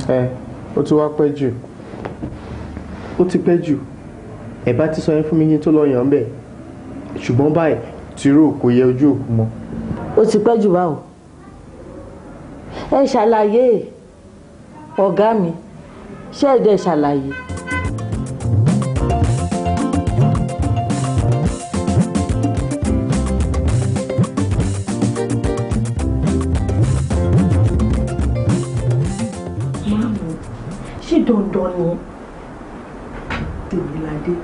yẹn. Ó ti wá pẹ́ jù ó ti pẹ́ jù ẹ bá ti sọ yẹn fún mi yín tó lọ yàn bẹ́ẹ̀ ṣùgbọ́n báyìí tìró kò yẹ ojú òkú mọ́. Ó ti pẹ́ jù báwo ẹ ṣàlàyé ọ̀gá mi ṣé ẹ dẹ̀ ṣàlàyé. Ṣé dandan ni Tèmiládé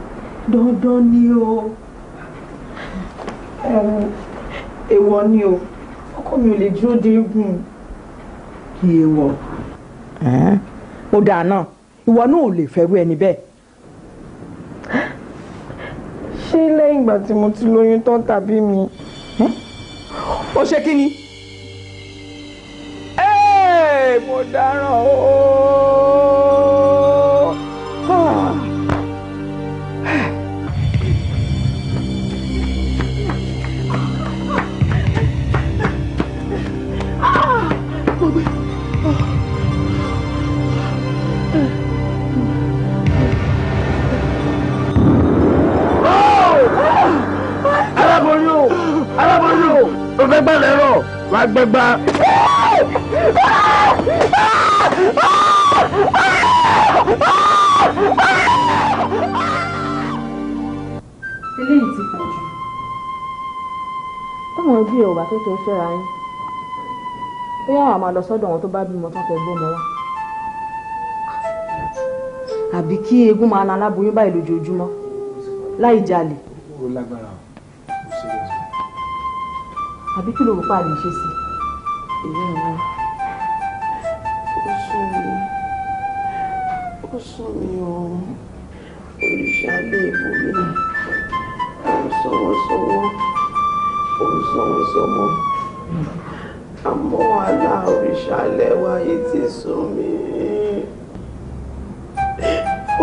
dandan ni o èèwọ̀ ni o ọkọ mi ò lè dúró de eégún. èèwọ̀ ó dáa náà ìwọ náà ò lè fẹ́rù ẹni bẹ́ẹ̀. ṣé lẹ́yìn ìgbà tí mo ti lóyún tán tàbí mi. ó ṣe kí ni. mo dáràn o. aláboyún o fẹ́ gbà lẹ́rọ̀ wà gbẹgbà. eléyìí ti pọ̀ jù. táwọn ẹbí ẹ̀ ò bá kékeré fẹ́ra yín ó yá àwọn máa lọ sọ́dọ̀ wọn tó bá bímọ tán fẹ́ gbọ́mọ wá. àbí kí eégún máa na aláboyún báyìí lójoojúmọ́ láì jalè. ó lágbára o serious. àbí kí ló rò pa àlè ṣe sí. ó sún mi o òrìṣà lè bò mí òǹsọ̀wọ̀sọ̀wọ̀ àmọ́ àlá òrìṣà lẹ́wà yìí ti sún mi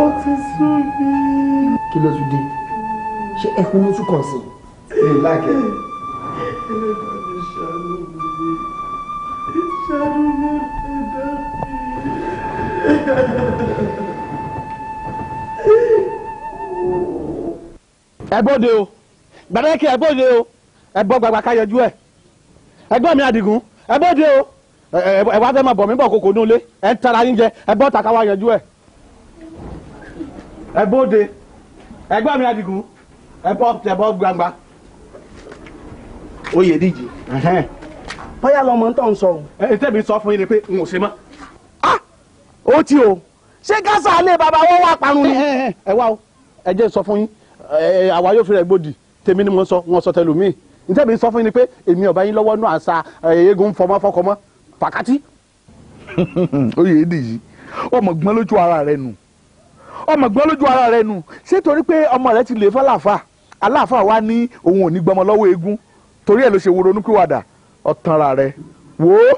ó ti sún mi. kí ló tún dé ṣé ẹkún ló tún kàn sí i. láàkẹ́. ẹlẹ́dàá mi ṣàánú mi ṣàánú mi ẹ̀dá mi. ẹ bóde o gbàdákì ẹ bóde o ẹ bọ́ gbàgbà ká yọjú ẹ ẹgbọ́n mi Àdìgún ẹ bóde o ẹ wá fẹ́ máa bọ̀ mí bọ̀ kòkò nílé ẹ ń tara yín jẹ ẹ bọ́ tàkà wá yọjú ẹ ẹ bóde ẹgbọ́n mi Àdìgún ẹ bọ́ gbangba. oyè díje bóyá lọmọ tó ń sọ o. ẹ tẹ́bi sọ fún yín ni pé n ò ṣe mọ́. ó ti o ṣé gásà alẹ́ bàbá wọn wá parun ni. ẹ wá o ẹ jẹ́ sọ fún yín àwa yóò fi rẹ̀ gbòdì tèmi ni mo sọ wọn sọ tẹlómìn ntẹ́bi sọ fún yín ni pé èmi ọ̀bá yín lọ́wọ́ nù àṣà eégún fọmọ́ fọkọmọ́ fàkátì. oyè dìjì ọmọ gbọ́n lójú ara rẹ nù ọmọ gbọ́n lójú ara rẹ nù ṣé torí pé ọmọ rẹ ti lè fàlàfà aláàfà wa ní òun ò ní gbọmọ lọ́wọ́ eégún torí ẹ̀ ló ṣe wo ronúpìwàdà ọ̀tanra rẹ wò ó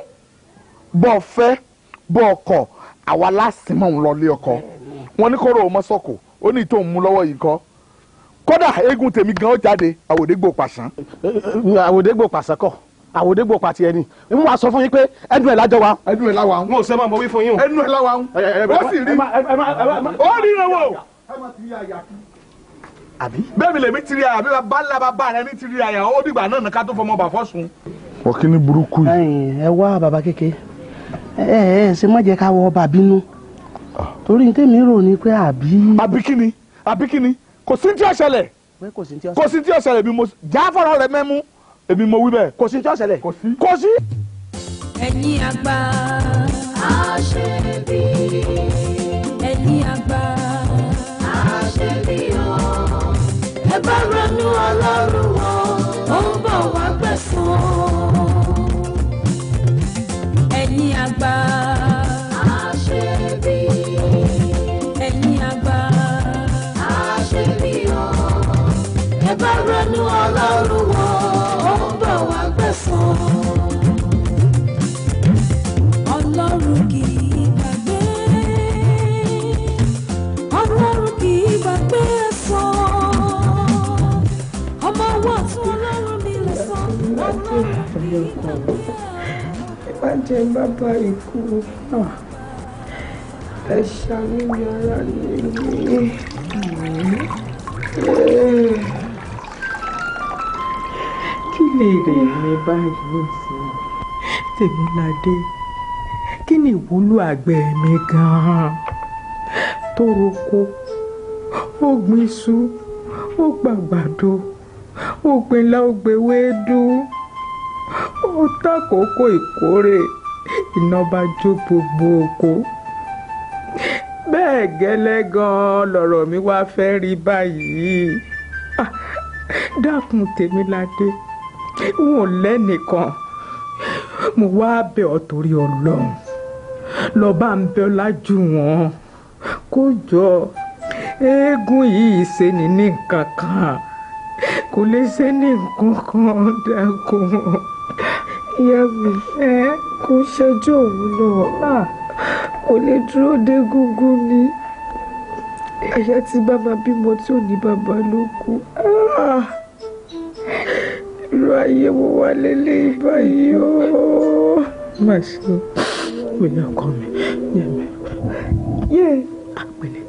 bọ́ fẹ́ bọ́ ọkọ̀ àwa lásìmọ̀ ń lọlé ọkọ wọn ní kóró ọmọ sọ̀kò ó ní tó ń mú lọ́wọ́ yìí kọ́ kódà eégún tèmi gan ó jáde àwòdégbò pàṣán. àwòdégbò pàṣán kọ àwòdégbò pàtì ẹni n wá sọ fún yín pé ẹnu ẹ lájọ wa. ẹnu ẹ láwa ń. wọn ò sẹ́ máa mọ wí fún yín o. ẹnu ẹ láwa ń. ó sì rí ó rí rẹ wò. àbí. bẹ́ẹ̀ mi lèmi tiri àyà bí bá rẹ ní tiri àyà ó dìgbà náà ká tó fọmọ bà fọ́sùn. wọ́n kí ni burúkú yìí. ẹ wá bàbá kéke ṣe má jẹ́ ká wọ ọba bínú torí tèmi rò ní pé àbí. àbí kíni kò sí tí ó ṣẹlẹ̀ kò sí tí ó ṣẹlẹ̀ bí mo já fọ́nrán rẹ mẹ́mú èmi mo wí bẹ́ẹ̀ kò sí tí ó ṣẹlẹ̀ kò sí. ẹ̀yin àgbà àṣebí ẹ̀yin àgbà àṣebí o ẹ bá ronú Ọlọ́run wọn ó ń bọ̀ wá gbẹ̀san ẹ̀yin àgbà àṣebí ẹ̀yin àgbà àṣebí o ẹ bá ronú Ọlọ́run wọn ó ń bọ̀ wá gbẹ̀san. Ọlọ́run kì í gbàgbé Ọlọ́run kì í gbàgbé ẹ̀san ọmọ wọn tún Ọlọ́run mi lè san Ọlọ́run kì í gbàgbé. má jẹ́ bàbá ikú ẹ ṣàánú mi ara mi. kí lè rè mí báyìí sí Tèmiládé kí ni ìwúlò àgbẹ̀ mi gan-an tó roko ó gbin iṣu ó gbàgbàdo ó gbin ilá ó gbé wéédú ó tàkókò ìkórè iná bá jó gbogbo oko bẹ́ẹ̀ gẹ́lẹ́ gan-an lọ̀rọ̀ mi wá fẹ́ rí báyìí dákun Tèmiládé wọn ò lẹ́nìkan mo wá bẹ̀ ọ́ torí Ọlọ́run lọ bá ń bẹ̀ ọ́ lájú wọn kó jọ eégún yìí ṣe ní nǹkan kan kò lè ṣe ní nǹkan kan dákun. ìyá mi kò ṣẹjọ́ òun náà kò lè dúró dé gúngún ni ẹ̀yà tí bàbá bímọ tí ò ní bàbá ló kú. irú ayé wo wà lélẹ́yìí báyìí o. má ṣe pẹ̀lú ọkọ mi yẹ̀mẹ̀ yé pẹ̀lẹ́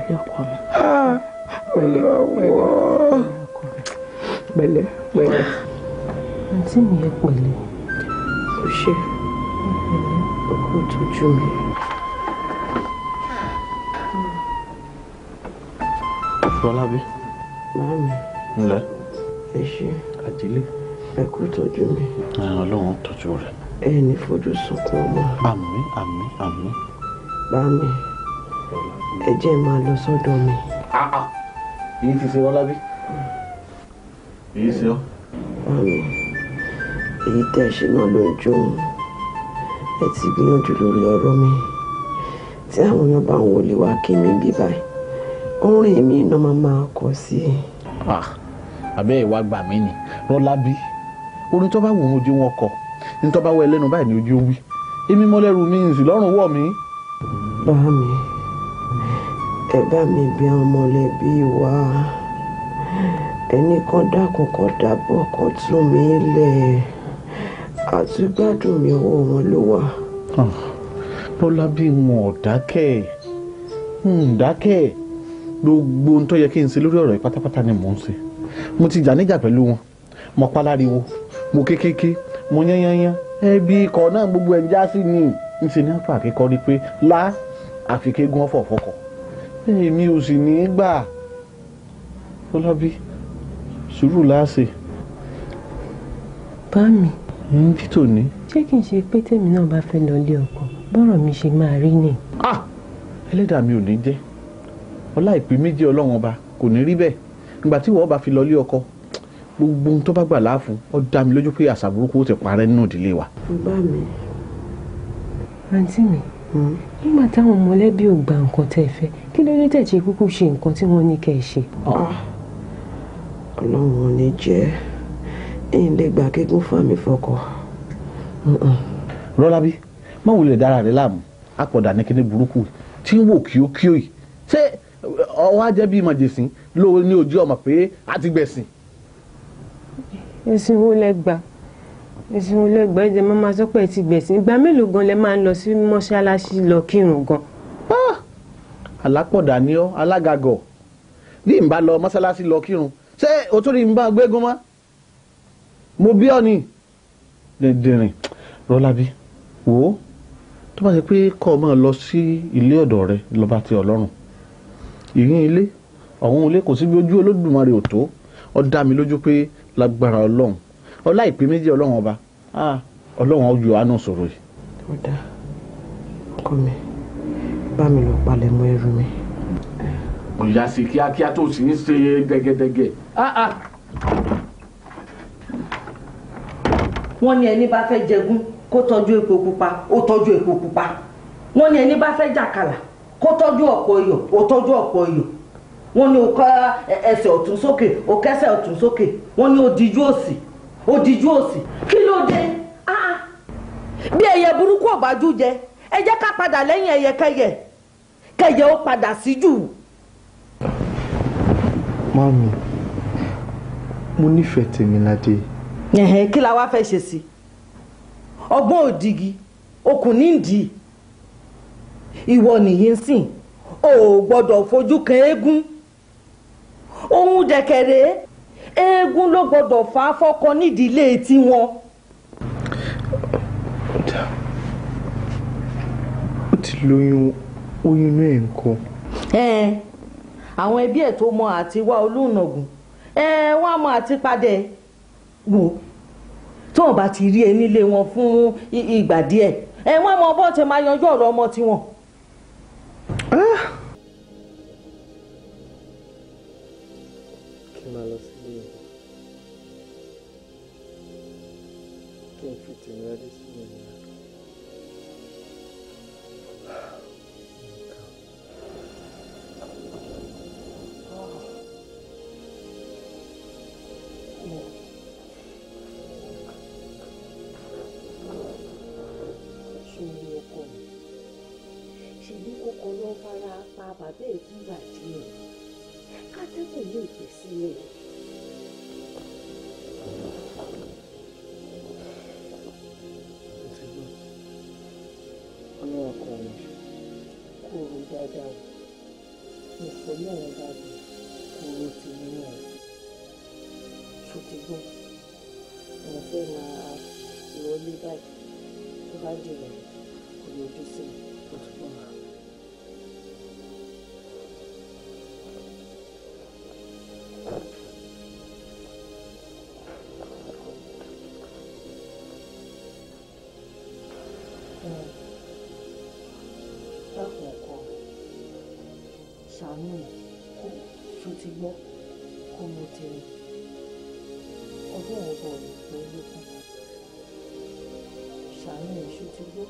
dákun pẹ̀lẹ́ ọkọ mi pẹ̀lẹ́. àǹtí mi ẹ pẹ̀lẹ́. ó ṣe ọkọ tójú mi. Fọlábí. Màámi. Ǹlẹ́. Ẹ ṣé. Àjílé. Ẹ kú tọ́jú mi. Ọlọ́run tọ́jú rẹ̀. Ẹ ní fojú sunkún ọmọ. Àmín àmín àmín. Bámi, ẹ jẹ́ máa lọ sọ́dọ̀ mi. Èyí ti ṣe Fọlábí. Èyí ṣe ọ́. Bámi, èyí tẹ́ ẹ ṣe náà ló ń jó òun. Ẹ ti gbìyànjú lórí ọ̀rọ̀ mi. Tí àwọn èèyàn bá ń wọlé wá kí mi bí báyìí, orin mi náà máa kọ sí i. Àbẹ́ ìwà gbà mí ni Rọ́lábí orin tó bá wù ú ojú wọn kọ ní tó bá wọ ẹlẹ́nu báyìí ní ojú wí èmi mọ́lẹ́rù mi ń sì lọ́rùn wọ̀ mí. Bámi, ẹ bá mi bí àwọn mọ̀lẹ́bí wa ẹnì kan dákun kan dábọ̀ kan tún mi lẹ̀ àtúgbádùn mi ọwọ́ wọn ló wà. Rọ́lábí wọn ò dákẹ́ dákẹ́ gbogbo ohun tó yẹ kí n ṣe lórí ọ̀rọ̀ yìí pátápátá ni mò ń ṣe mo ti jà níjà pẹ̀lú wọn mo paláriwo mo kékeré mo yányányán ẹbí ikọ̀ náà gbogbo ẹ̀ ń já sí ni n ṣe ní àpá àkẹ́kọ̀ọ́ rí pé lá àfikẹ́gun ọ̀fọ̀ fọkọ̀ èmi ò sì ní í gbà Rọ́lábí sùúrù láàṣẹ. Bámi. ń bí tòní. ṣé kì í ṣe pé tèmi náà bá fẹ́ lọ lé ọkọ bọ́rọ̀ mi ṣe máa rí ni. ẹlẹ́dàá mi ò ní jẹ́ ọlá ìpín méjì ọlọ́run ọba kò ní rí bẹ́ẹ̀ nígbà tí wọ́n bá fi lọ lé ọkọ gbogbo ohun tó bá gbà láàfún ó dá mi lójú pé àṣà burúkú ó ti parẹ́ nínú ìdílé wa. Bá mi. àǹtí mi nígbà táwọn mọ̀lẹ́bí ò gba nǹkan tẹ́ ẹ fẹ́ kí ló dé tẹ̀ ṣe kúkú ṣe nǹkan tí wọ́n ní kẹ́ ẹ ṣe. Ọlọ́run ò ní jẹ́ ẹ̀yin lè gbà kíkún fún mi fọkọ. Rọ́lábí má wulẹ̀ dára rẹ láàmú àpọ̀dà ní kíní burúkú tí ń wò kíókíó yìí ṣé ọwọ́ ajẹ́ bíi màjèsín ló ní ojú ọmọ pé a ti gbẹ̀sìn. ẹ̀sìn wo lẹ gbà ẹ̀jẹ̀ máa sọ pé ẹ ti gbẹ̀sìn ìgbà mélòó gan lẹ máa ń lọ sí mọ́ṣáláṣí lọ kírun gan. alápọ̀dà ni ọ́ alágàgọ̀ bí n bá lọ mọ́ṣáláṣí lọ kírun ṣé o tún rí n bá gbégún mọ́ mo bí ọ ni dìndìnrìn. Rọ́lábí wò ó tó bá ṣe pé kọ́ ọ máa lọ sí ilé ọ̀dọ̀ rẹ lọ́ba ti Ọlọ́run ìyín ilé ọ̀hún ilé kò sí bí ojú Olódùmarè ò tó ó dá mi lójú pé lágbára Ọlọ́run ọlá ìpín méjì Ọlọ́run ọba Ọlọ́run ó yọ àánú sọ̀rọ̀ yìí. ó dá ọkọ mi bá mi lọ palẹ̀ mọ́ ẹrù mi. òyà sí kíákíá tó sì ń ṣe dẹ́gẹ́dẹ́gẹ́. wọ́n ní ẹni bá fẹ́ jẹgún kó tọ́jú epo pupa ó tọ́jú epo pupa wọ́n ní ẹni bá fẹ́ jàkàlà kó tọ́jú ọ̀pọ̀ iyọ̀ ó tọ́jú ọ̀pọ̀ iyọ̀ wọ́n ní ó kọ́ ẹsẹ̀ ọ̀tún sókè ó kẹ́sẹ̀ ọ̀tún sókè wọ́n ní ó dijú òsì kí ló dé bí ẹyẹ burúkú ò bá jú jẹ ẹ jẹ́ ká padà lẹ́yìn ẹyẹkẹyẹ kẹyẹ ó padà sí jù. Mami, mo nífẹ̀ẹ́ Tèmiládé. Kí la wá fẹ́ ṣe sí ọgbọ́n òdìgí okùn nídìí ìwọ nìyí ń sìn ò gbọ́dọ̀ fojú kan eégún ohun dẹ̀kẹ̀rẹ̀ eégún ló gbọ́dọ̀ fà á fọ́kọ nídìílé tiwọn. ó ti lóyún oyún inú ẹ̀ nǹkan. àwọn ẹbí ẹ̀ tó mọ àti wá olùnàgùn wọ́n á mọ àti padà wò tí wọ́n bá ti rí ẹ nílé wọn fún ìgbà díẹ̀ wọ́n mọ bó ṣe máa yanjú ọ̀rọ̀ ọmọ tiwọn. kí n máa lọ sílé ìwé kí n fi tèmi rádé sínú ìyá. Bàbá ẹ̀ fúngbà díẹ̀ kátẹ́kùn lè gbé sílẹ̀. Ọlọ́run kan mi. Kò rò dáadáa o, mo fọ náà dàbí kò rò tì nínú ẹ̀. Ṣòtìgbọ́n mo fẹ́ máa lọlé báyìí tó bá dìrọ̀ kò yọjú sí mi. Ṣòtìgbọ́n máa. Ṣàánú kó ṣòtì gbọ́ kó mo ti rìn ọdún ọ̀bọ̀ ìpín lókun ṣàánú ṣòtì gbọ́.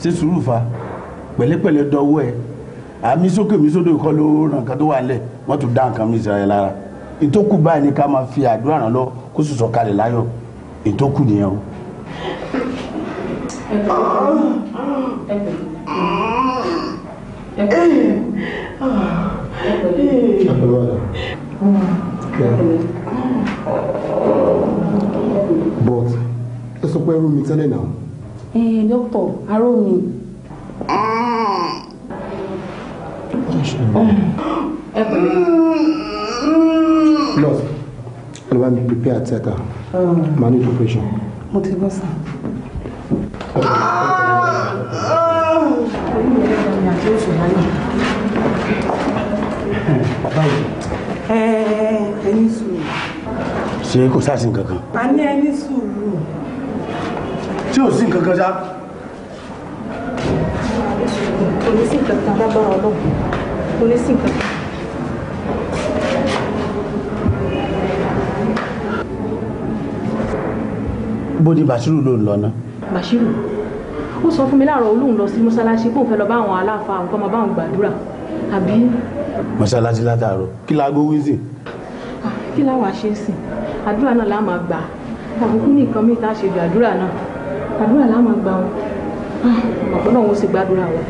ṣe sùúrù fa pẹ̀lẹ́pẹ̀lẹ́ dọwọ́ ẹ àmì sókè mi sódò kọ́ ló ràn kan tó wà nílẹ̀ wọ́n tún dá nǹkan mi sara ẹ lára ìtókù báyìí ni ká máa fi àdúrà ràn lọ kó sì sọ kalẹ̀ láyọ̀ ìtókù nìyẹn o. But ẹ sọ pé ẹrú mi tẹ́lẹ̀ náà. Dókítà, aró mi. Nurse, ẹ bá mi prepare theatre. Màá ní operation. Mo ti gbọ́ sàn. Ẹni sùúrù. ṣé kò sáà sí nǹkan kan. A ní ẹni sùúrù. tí ò sí nǹkan kan ṣá. Kò ní sí nǹkan kan lágbára Ọlọ́run. Kò ní sí nǹkan kan. bó ni Bàṣírù ló ń lọ ná. Bàṣírù ó sọ fún mi láàárọ̀ olóhùn lọ sí mọ́ṣáláṣí kó fẹ́ lọ bá àwọn aláàfáà nǹkan máa bá àwọn gbàdúrà àbí. mọ́ṣáláṣí látàárọ̀ kí láago wíńsì. kí láwàá ṣe sìn àdúrà náà lá máa gbà àbùkù ní nǹkan míì tá a ṣe ju àdúrà náà àdúrà lá máa gbà wọn ọ̀pọ̀ náà wọ́n sì gbàdúrà wọn.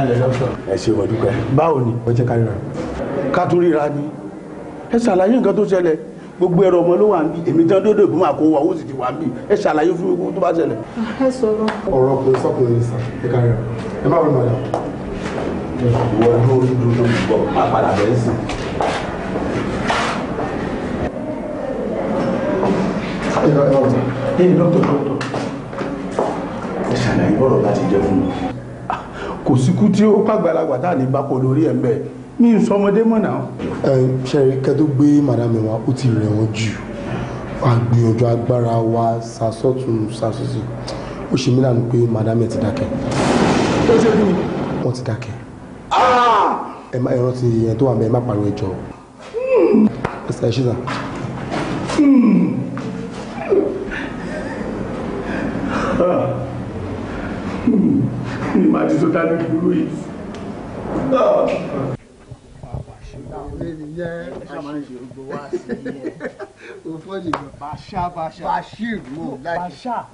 lẹ dọ́kítọ̀. ẹ ṣe wọ́n dúpẹ́. báwo ni. ó jẹ́ ká ríra. ká tún ríra ni. ẹ ṣàlàyé nǹkan tó ṣẹlẹ̀ gbogbo ẹrọ ọmọ ló wà ń bí èmi tán dódò ìbúmọ̀ àkówó àwọn sì ti wà ń bí ẹ ṣàlàyé fún mi tó bá ṣẹlẹ̀. ẹ sọ̀rọ̀. ọ̀rọ̀ ọkùnrin sọ́kùnrin ní sàn ẹ ká ríra. ẹ má wọlé madam. ìwọ ló ń dúró bọ̀ má padà bẹ́ẹ̀ sí. ẹ dókítà ẹ ṣàlàyé bọ́rọ̀ láti jẹ́ fún mi. kò síkú tí ó pàgbàlagbà tá à ní bá pọ̀ lórí ẹ̀ ń bẹ̀ mi ń sọmọdé mọ̀ náà. ṣẹ́rí kẹ́ tó gbé madam wa ó ti rẹ̀ wọ́n jù àgbìyànjú agbára wa sàsọ́tún sàsọ́sì ó ṣe mí lánàá pé madam ẹ ti dákẹ́. ó ṣe kí ni. wọ́n ti dákẹ́. ẹ rántí ẹni tó wà mẹ́ ẹ má pariwo ẹjọ́ ẹ ṣe ṣíṣà. ní màá ti tó dání dúró yìí.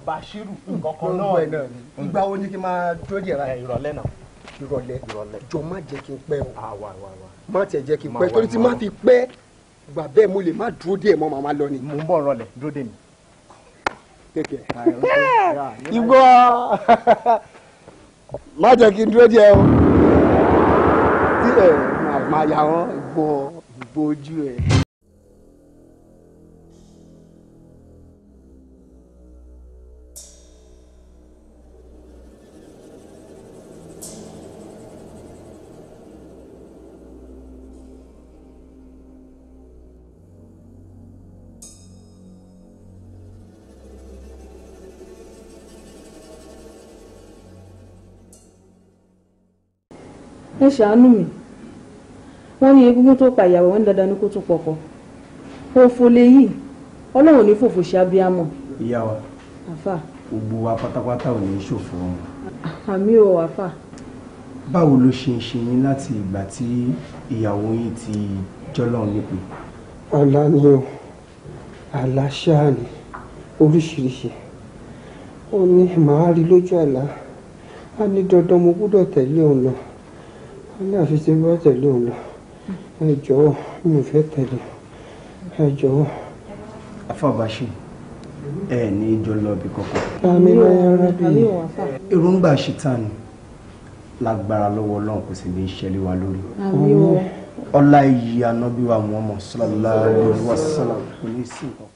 Bashiru nǹkan náà ìgbà wo ni kí n máa dúró díẹ̀ báyìí. ìrọ̀lẹ́ náà. ìrọ̀lẹ́ jọ má jẹ́ kí n pẹ́ o má tiẹ̀ jẹ́ kí n pẹ́ torí tí má fi pẹ́ gbà bẹ́ẹ̀ mo lè má dúró díẹ̀ mọ́ màmá lọ ni. mò ń bọ̀ rọlẹ̀ dúró dé mi. ìgbọ́ má jẹ́ kí n dúró díẹ̀ o tí ẹ̀ máa yà wọ́n ìgbọ́ ojú ẹ̀. ẹ ṣàánú mi wọ́n ní egungun tó pa ìyàwó wọn dandan ní kó tún pọkọ òfò lèyí Ọlọ́run ní fòfò ṣe abiyamọ. ìyá wa àfà. gbogbo wa pátápátá ò ní ṣòfò ọmọ. àmì ò àfà. báwo ló ṣe ń ṣe yín láti ìgbà tí ìyàwó yín ti jọ́lọ́run nípè. àlá ni o àlá ṣáà ni oríṣiríṣi ó ní màá rí lójú àlá á ní dandan mo gbọ́dọ̀ tẹ̀lé òun lọ á ní àfi tí mo bá tẹ̀lé òun lọ ẹ jọ̀wọ́ mi ò fẹ́ tẹ̀lé ẹ jọ̀wọ́. afábàṣe ẹ ní ìjọ lọ bí kọkọ. àmì láyé arábìnrin. èròǹgbà ṣìtàn lágbára lọ́wọ́ Ọlọ́run kò sì ní í ṣẹlẹ̀ wa lórí. ọlá iyì ànábì wa Muhammad sallallahu alaihi wasallam kò ní sí nǹkan.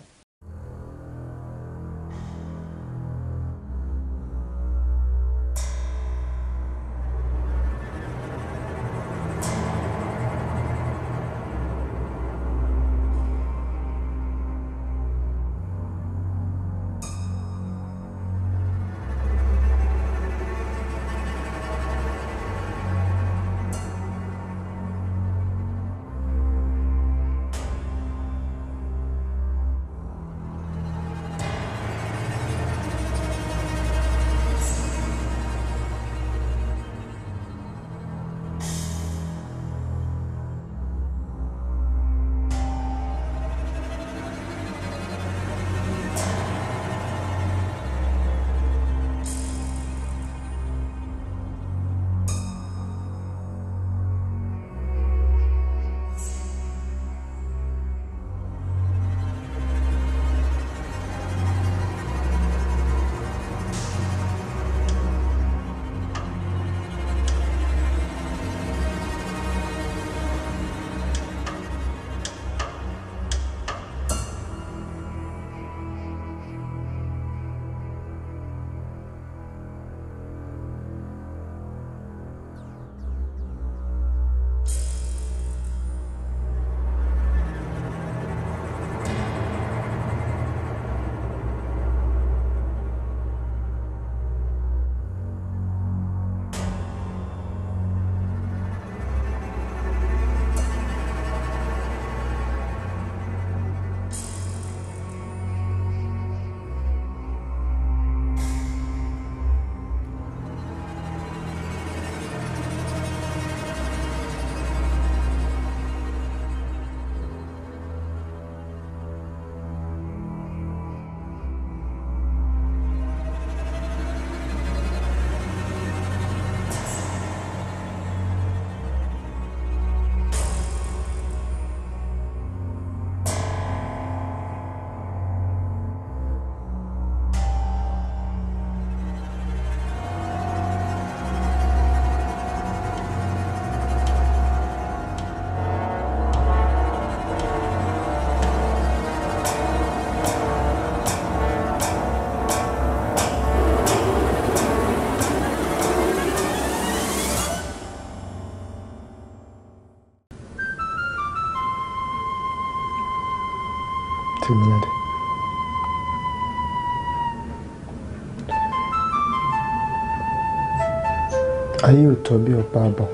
ayé ò tọ́ bí ọ̀pá àbọ̀.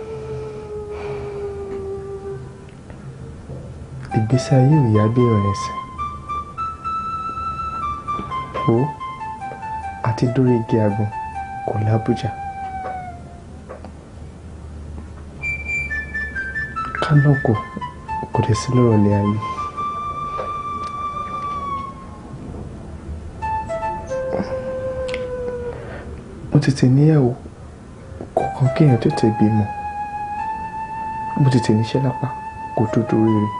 Ìgbésí ayé ò yá bí ìrìn ẹsẹ̀. Ó àti dórí igi àgbọn kò lábújá. Kánọ́kò kò dé sí lọ́rọ̀ ní ayé. Mo tètè níyàwó kọ̀ọ̀kan kéèyàn tètè bímọ. Mo tètè níṣẹ́ lápá kò tó dórí rẹ̀.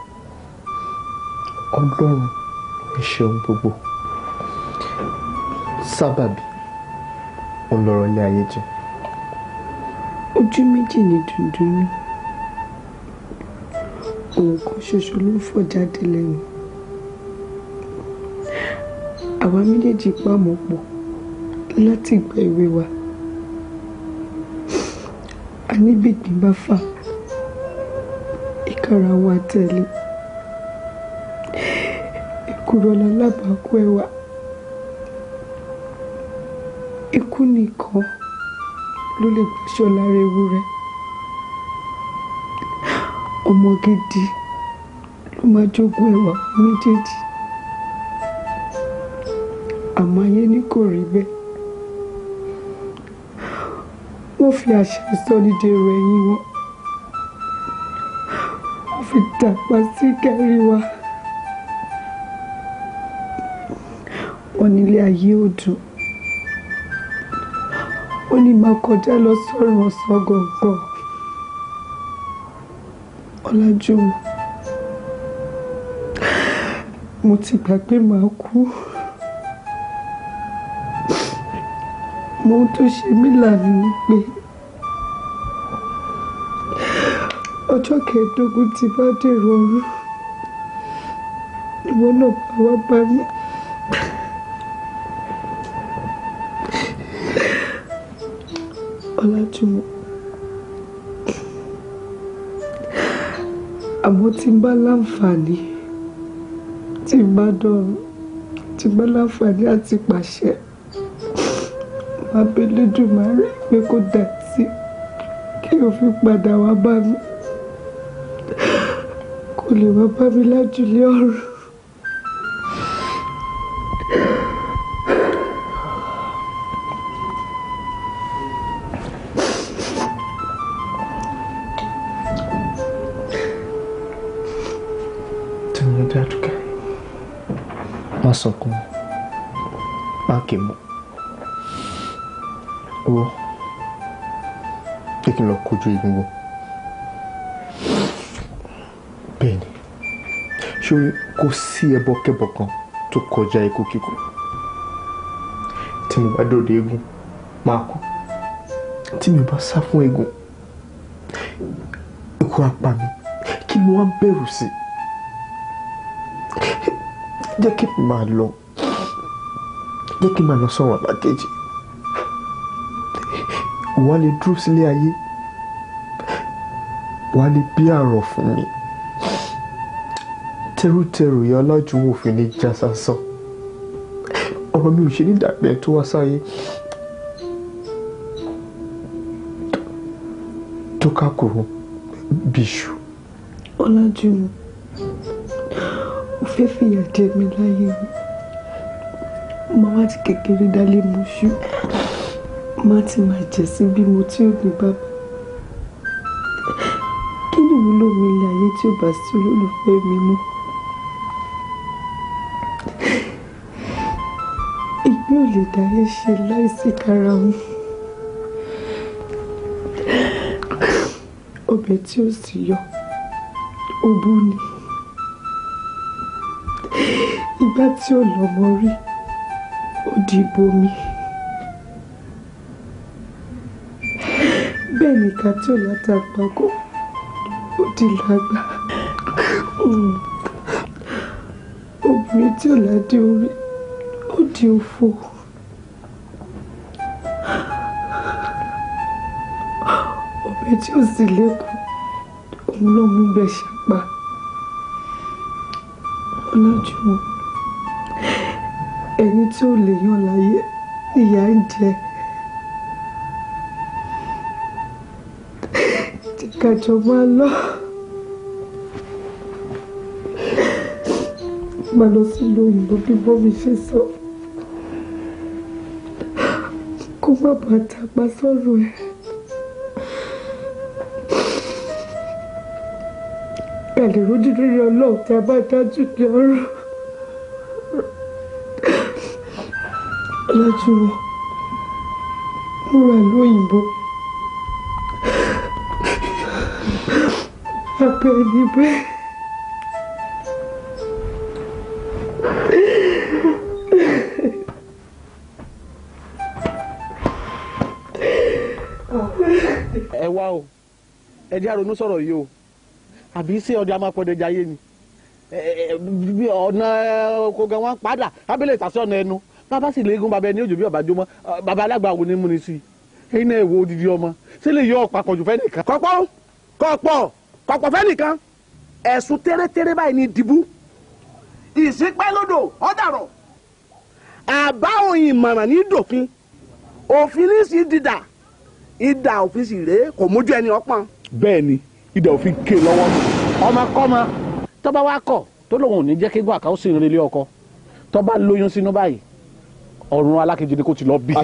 Ọlọ́run ń ṣe ohun gbogbo. Sábàbí òun lọ̀rọ̀ ilé ayé jẹ́. Ojú méjì ni dundun ní. Òun kan ṣoṣo ló ń fọ́ jáde lẹ́nu. Àwa méjèèjì pamọ́ pọ̀ láti ìgbà èwe wa. A ní gbìgbín bá fà, ìkara wa tẹ̀lé. Èkùrọ́ lálábàákú ẹwà. Ikú nìkan ló lè gbàṣọ lára ewúrẹ́. Ọmọ gidi ló máa jogún ẹwà méjèèjì. Àmọ́ ayé ní kò rí bẹ́ẹ̀. Wọ́n fi àṣà ìsọnídẹ̀rọ ẹ̀yìn wọn. Wọ́n fi dàgbà sí kẹrí wa. Wọ́n nílé ayé ò dùn. Ó ní máa kọjá lọ sọ́run ọ̀sán gangan. Ọlájúmọ̀, mo ti gbà pé màá kú. Mo ohun tó ṣe mí lànà ni pé ọjọ́ 15 tí bá dèrò ọ̀run, ìwọ náà bá wá bá mi. Ọlájúmọ̀, àmọ́ tí n bá láǹfààní, tí n bá dọ̀run, tí n bá láǹfààní àti pàṣẹ, máa bẹ Elédùmarè pé kó dà sí kí o fi padà wá bá mi, kó lè wá bá mi lájúlé ọ̀run. Má sọkún, má ké mọ́. Ó jẹ́ kí n lọ kojú egungun. Bẹ́ẹ̀ni, ṣé kò sí ẹbọkẹ́bọ kan tó kọjá ikú kíkú. Tí mo bá dòde eégún, máa kú. Tí mi bá sá fún eégún, ikú á pa mi. Kí ni wọ́n bẹ̀rù sí? Jẹ́ kí n máa lọ. Jẹ́ kí n máa lọ sọ́run àbákejì. Wà á lè dúró sílé ayé. Wà á lè bí àrọ̀ fún mi. Tẹrútẹrù ìyá Ọlájúmọ̀ òfin ní já sásán. Ọ̀rọ̀ mi ò ṣe ní dàbí ẹ̀ tó wá sáyé. Tó kákòrò bí iṣu. Ọlájúmọ̀, ó fẹ́ fìyà jẹ mí láyé mi. Máa wá ti kékeré dálé mo ṣú. Má ti máa jẹ sí bí mo tí ò ní bàbá. Kí ni ìwúlò mi ilé ayé tí ò bá sí olólùfẹ́ mi mú? Ìgbé ò lè dáyé ṣe láìsí karahun. Ọbẹ̀ tí ó sì yọ, òbú ni. Ìgbà tí ò lọ́mọ rí, ó di ibomi. Bẹ́ẹ̀ ni ìka tí ò látàgbàgò, ó di lágbà. Obìnrin tí ò ládé orí, ó di òfò. Ọbẹ̀ tí ò sì lẹ́kùn, òun ló mú bẹ́ẹ̀ ṣàpá. Ọlájúmọ̀, ẹni tí ò lè yàn láyé ìyà ń jẹ. kájọ máa lọ. Máa lọ sílùú òyìnbó bí bọ́mi ṣe sọ. Kó má bàa tàpá sọ́rọ̀ ẹ̀. Kàlẹ́ rojú lórí ọlọ́run tí a bá dájú ní ọ̀rọ̀. Lájú wọn, múra lóyìnbó. Abẹ́ ẹni bẹ́ẹ̀. Ẹ wá o, ẹ jẹ́ àrònú sọ̀rọ̀ yìí o, àbí ṣé ọdẹ a máa pọ̀ dẹjà yé ni? Ọ̀nà oko gan wọn padà, abẹ́lẹ̀ ìtàsí ọ̀nà ẹnu, bàbá sì léegun bàbá ẹni òjò bí ọ̀bàjọ́ mọ́, bàbá alágbà wo ni mú ni sí i? Ẹ̀yin náà wo odidi ọmọ, ṣé lè yọ ọ̀pá pọ̀jù fẹ́ nìkan? Kọ̀pọ̀ fẹ́ nìkan, ẹ̀sùn tẹ́rẹ́tẹ́rẹ́ báyìí ní dìbú, ìsìnpẹ́ lódò ọ̀dàrọ̀, àbá òyìn ìmọ̀ràn ní dòfin, òfin ní sí dídà, ìdà òfin sì rèé kò mójú ẹni ọpọ́n. Bẹ́ẹ̀ ni ìdà òfin ké lọ́wọ́. Ọmọkọ́mọ tó bá wá kọ̀ tó lòun ò ní jẹ́ kégun àkàó sí ìrìnlẹ̀ ọkọ tó bá lóyún sínú báyìí ọ̀run alákejì ni kò ti lọ bí.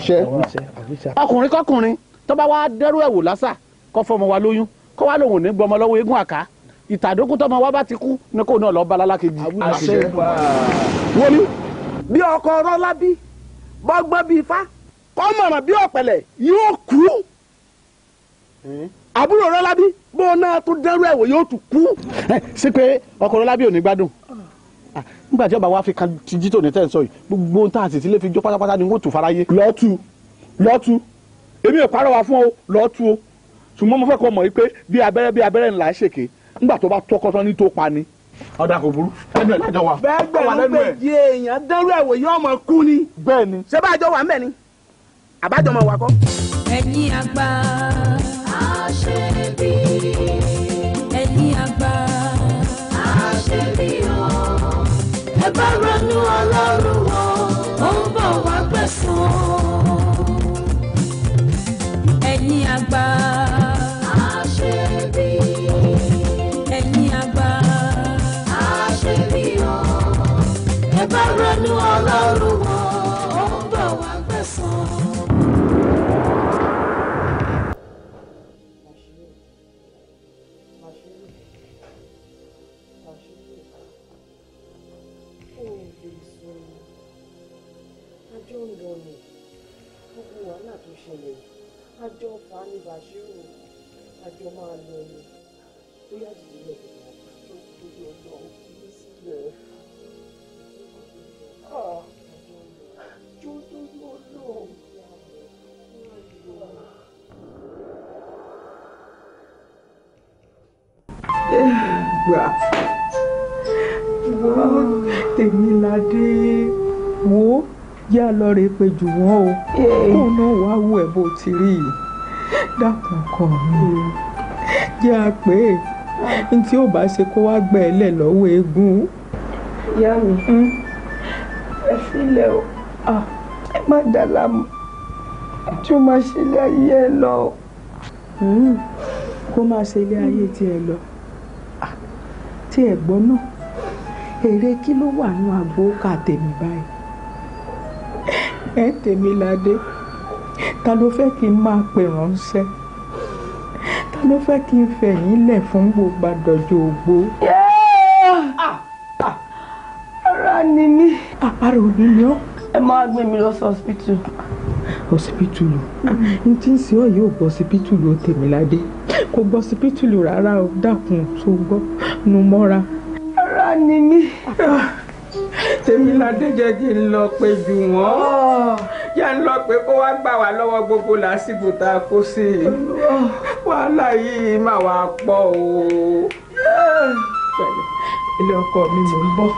Ọkùnrin kọkùnrin tó bá wá dẹ́rù ẹ̀wò lásà kó fọmọ wa lóyún kó wá lòun ò ní gbọmọ lọ́wọ́ eégún àká ìtàdókùn tọmọ wa bá ti kú ní kò náà lọ bá alákejì. wọ́n ní bí ọkọ rọ́lá bí bọ́gbọ́n bí ifá kọ́mọ̀ràn bí ọ̀pẹ̀lẹ̀ yóò kú àbúrò rọ́lá bí bó náà tún dẹ́rù ẹ̀wò yóò tún kú. Ṣé pé ọkọ rọ́lá bí ò ní gbádùn? Nígbà tí ọba wa fi kan ti jí tòní tẹ́ ń sọ yìí gbogbo ohun tá a sì ti lè fi jó pátápátá ni wọ́n tù fáráyé. lọ́ọ̀tù èmi ò parọ́ wa fún ọ lọ́ọ̀tù o ṣùgbọ́n mo fẹ́ kọ́ mọ̀ yìí pé bí abẹ́rẹ́ ńlá ṣèké nígbà tó bá tọkọ tán ní tó pa ni. ọ̀dà kò burú ẹnu ẹ̀ lájọ wa. bẹ́ẹ̀ gbẹ̀rún méjì èèyàn dẹ́rù ẹ̀wò yóò mọ̀ kú ni. bẹ́ẹ̀ ni. ṣé bá àjọ wà ń bẹ̀ ni àbájọ mọ̀ wà kọ́. ẹ̀yin àgbà àṣebí ẹ̀yin àgbà àṣebí o ẹ bá ronú ọlọ́run o ó ń bọ̀ wá gbẹ̀san ẹ̀yin àgbà àṣebí ẹ̀yin àgbà àṣebí o ẹ bá ronú ọlọ́run o ó ń bọ̀ wá gbẹ̀san. àjọ fa ní Bàṣírù àjọ máa lọ ni bóyá ìdílé tó tóbi ọjọ́ òkú sílẹ̀. Àjọ tó lọ lọ. Gbà Tèmiládé wo yá lọ rè pé jù wọ́n o kó náà wá wù ẹ́ bó ti rí i dákun ọkọ mi jẹ́ a pé n tí ò bá ṣe kó wá gbẹ ẹ lẹ̀ lọ́wọ́ eégún. Ìyá mi ẹ sílẹ̀ o ẹ má dà láàmú tí ó máa ṣe ilé ayé ẹ lọ. Kó máa ṣe ilé ayé tiẹ̀ lọ tí ẹ gbọ́ náà èrè kí ló wà nínú àgbo ká tèmi báyìí. Ẹ Tèmiládé ta ló fẹ́ kí n máa pè ránṣẹ́ ta ló fẹ́ kí n fẹ̀yìn lẹ̀ fún gbogbo àdọ̀jọ́ ògbó. Ara ni mí. Ara ò ní lọ. Ẹ máa gbé mi lọ sí hospital. Hospital n tí ń ṣe ọ yóò gbọ́ hospital o Tèmiládé kò gbọ́ hospital rárá o dákun tó gbọ́ nu mọ́ra. Ara ni mí. Tèmiládé jẹ́ kí n lọ pé jù wọ́n yá ń lọ pé kó wá gbà wá lọ́wọ́ gbogbo lásìkò tá a kó sí i wàhálà yìí máa wá pọ̀ o. Ilé ọkọ mi mò ń bọ̀.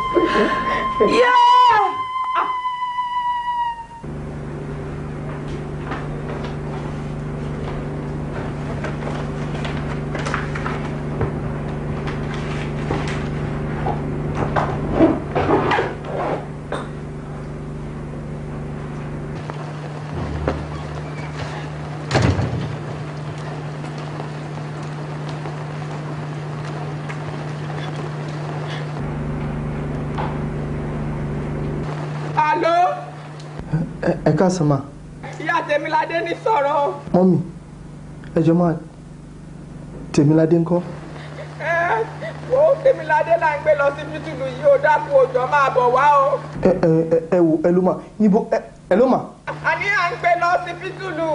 Ẹ káàsán mà. Ìyá Tèmiládé ní sọ̀rọ̀. Mọ́mì, ẹ jọ̀ọ́ mà, Tèmiládé ńkọ́? Wo Tèmiládé là ń gbé lọ sí fítùlù yìí ó dákú òjò máa bọ̀ wá o. Ẹ wò ẹ ló mà níbo ẹ ló mà. A ní à ń gbé lọ sí fítùlù.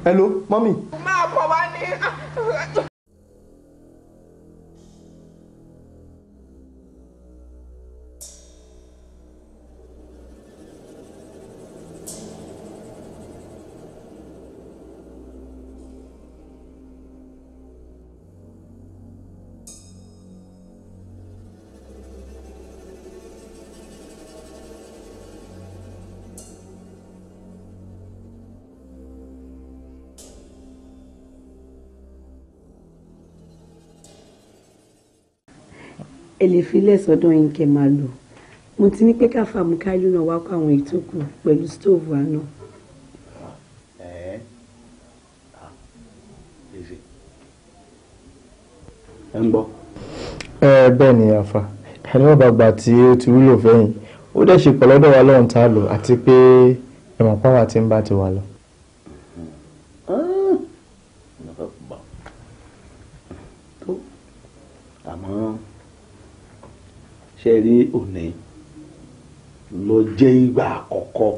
Ẹ ló mọ́mì. Máa bọ̀ wá ní. ẹ lè fi lẹ́sọ̀dọ̀ yín kẹ́ máa lò mo ti ní pé ká fàmù káìlú náà wá kó àwọn ètò kù pẹ̀lú stóòvù àná. ẹ ń gbọ́. Bẹ́ẹ̀ ni àfà ẹni wọ́n bá gbà tí ó ti wúlò fẹ́yìn ó dẹ̀ ṣe pọ̀ lọ́dọ̀ wa lọ́hùn tá a lò àti pé ẹ̀mọ̀ pàwọ́ àti ń bá ti wà lọ. àmọ́ ṣe rí òní ló jẹ́ ìgbà àkọ́kọ́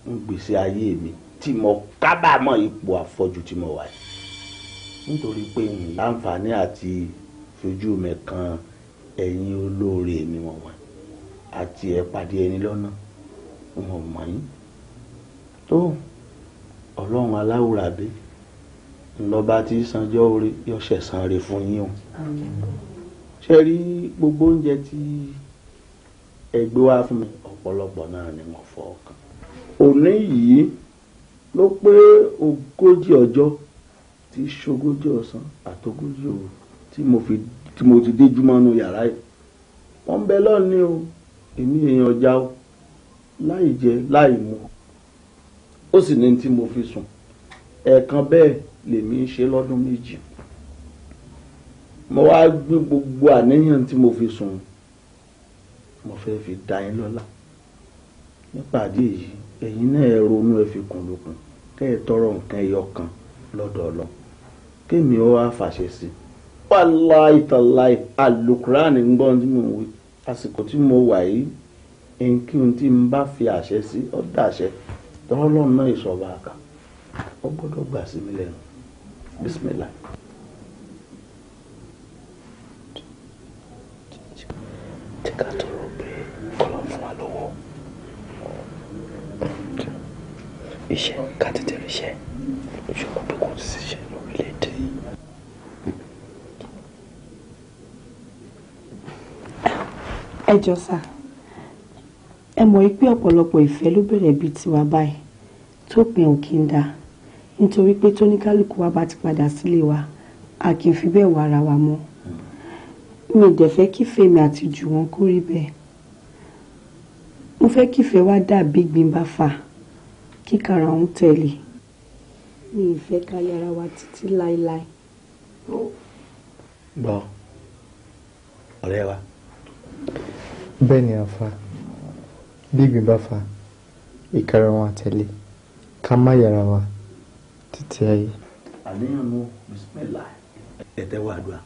ń gbèsè ayé mi tí mo kábàámọ̀ ipò àfọ́jú tí mo wà yìí nítorí pé n láǹfààní àti fojú mi kan ẹ̀yin olóore mi wọ̀n àti ẹ̀ pàdé ẹni lọ́nà wọn mọ̀ yín tó ọlọ́run aláwùrábí ńlọba tí sanjọ́ orí yóò ṣẹ̀san rẹ̀ fún yín o ṣe rí gbogbo oúnjẹ tí ẹ gbé wá fún mi ọ̀pọ̀lọpọ̀ náà ni mo fọ ọkàn òní yìí ló pé 40 ọjọ́ tí ṣogójì ọ̀sán àtogójì òru tí mo ti déjú mọ́nú yàrá yìí wọ́n ń bẹ lọ́ọ̀ni o èmi èèyàn ọjà o láì jẹ láì mu ó sì ní tí mo fi sùn ẹ̀ẹ̀kan bẹ́ẹ̀ lèmi ń ṣe lọ́dún 2 mo wá gbé gbogbo àníyàn tí mo fi sùn mo fẹ́ fi dá yín lọ́lá nípàdé yìí ẹ̀yin náà ẹ ronú ẹ fi kùn lókun kẹ́ ẹ tọrọ nǹkan ẹyọ kan lọ́dọ̀ Ọlọ́run kémi ó wá fàṣẹ sí i wàláì tàláì àlùkùránì ń gbọ́n tí mo wí àsìkò tí mo wà yìí kí n tí n bá fi àṣẹ sí ọ dàṣẹ tọ́lọ́run náà ìṣọ̀bà àkà ó gbọ́dọ̀ gbà sí mi lẹ́nu bísímìlà. tí ká tó rò pé kọ́lọ́ fún wa lọ́wọ́ iṣẹ́ ká tètè ríṣẹ́ ṣùgbọ́n pé kò sí iṣẹ́ lórílẹ̀‐èdè yìí. ẹ jọ sà ẹ mọ̀ pé ọ̀pọ̀lọpọ̀ ìfẹ́ ló bẹ̀rẹ̀ bíi tiwa báyìí tó pin òkè ń dá nítorí pé tóníkálùkù wa bá ti padà sílé wa a kì í fi bẹ́ẹ̀ wá ara wa mọ́ mi ì dẹ̀ fẹ́ kífẹ́ mi àti jù wọn kó rí bẹ́ẹ̀ mo fẹ́ kífẹ́ wa dàbí gbin bá fà kíkàrà òun tẹ̀lé mi ì fẹ́ ká yára wa títí láéláé. gbọ́ ọ̀rẹ́ wa. bẹ́ẹ̀ ni àfa bí gbin bá fà ìkàrà wọn àtẹ̀lé ká má yára wa títí ayé. àníyàn mú bisimilá ẹ̀tẹ́ wà dùn.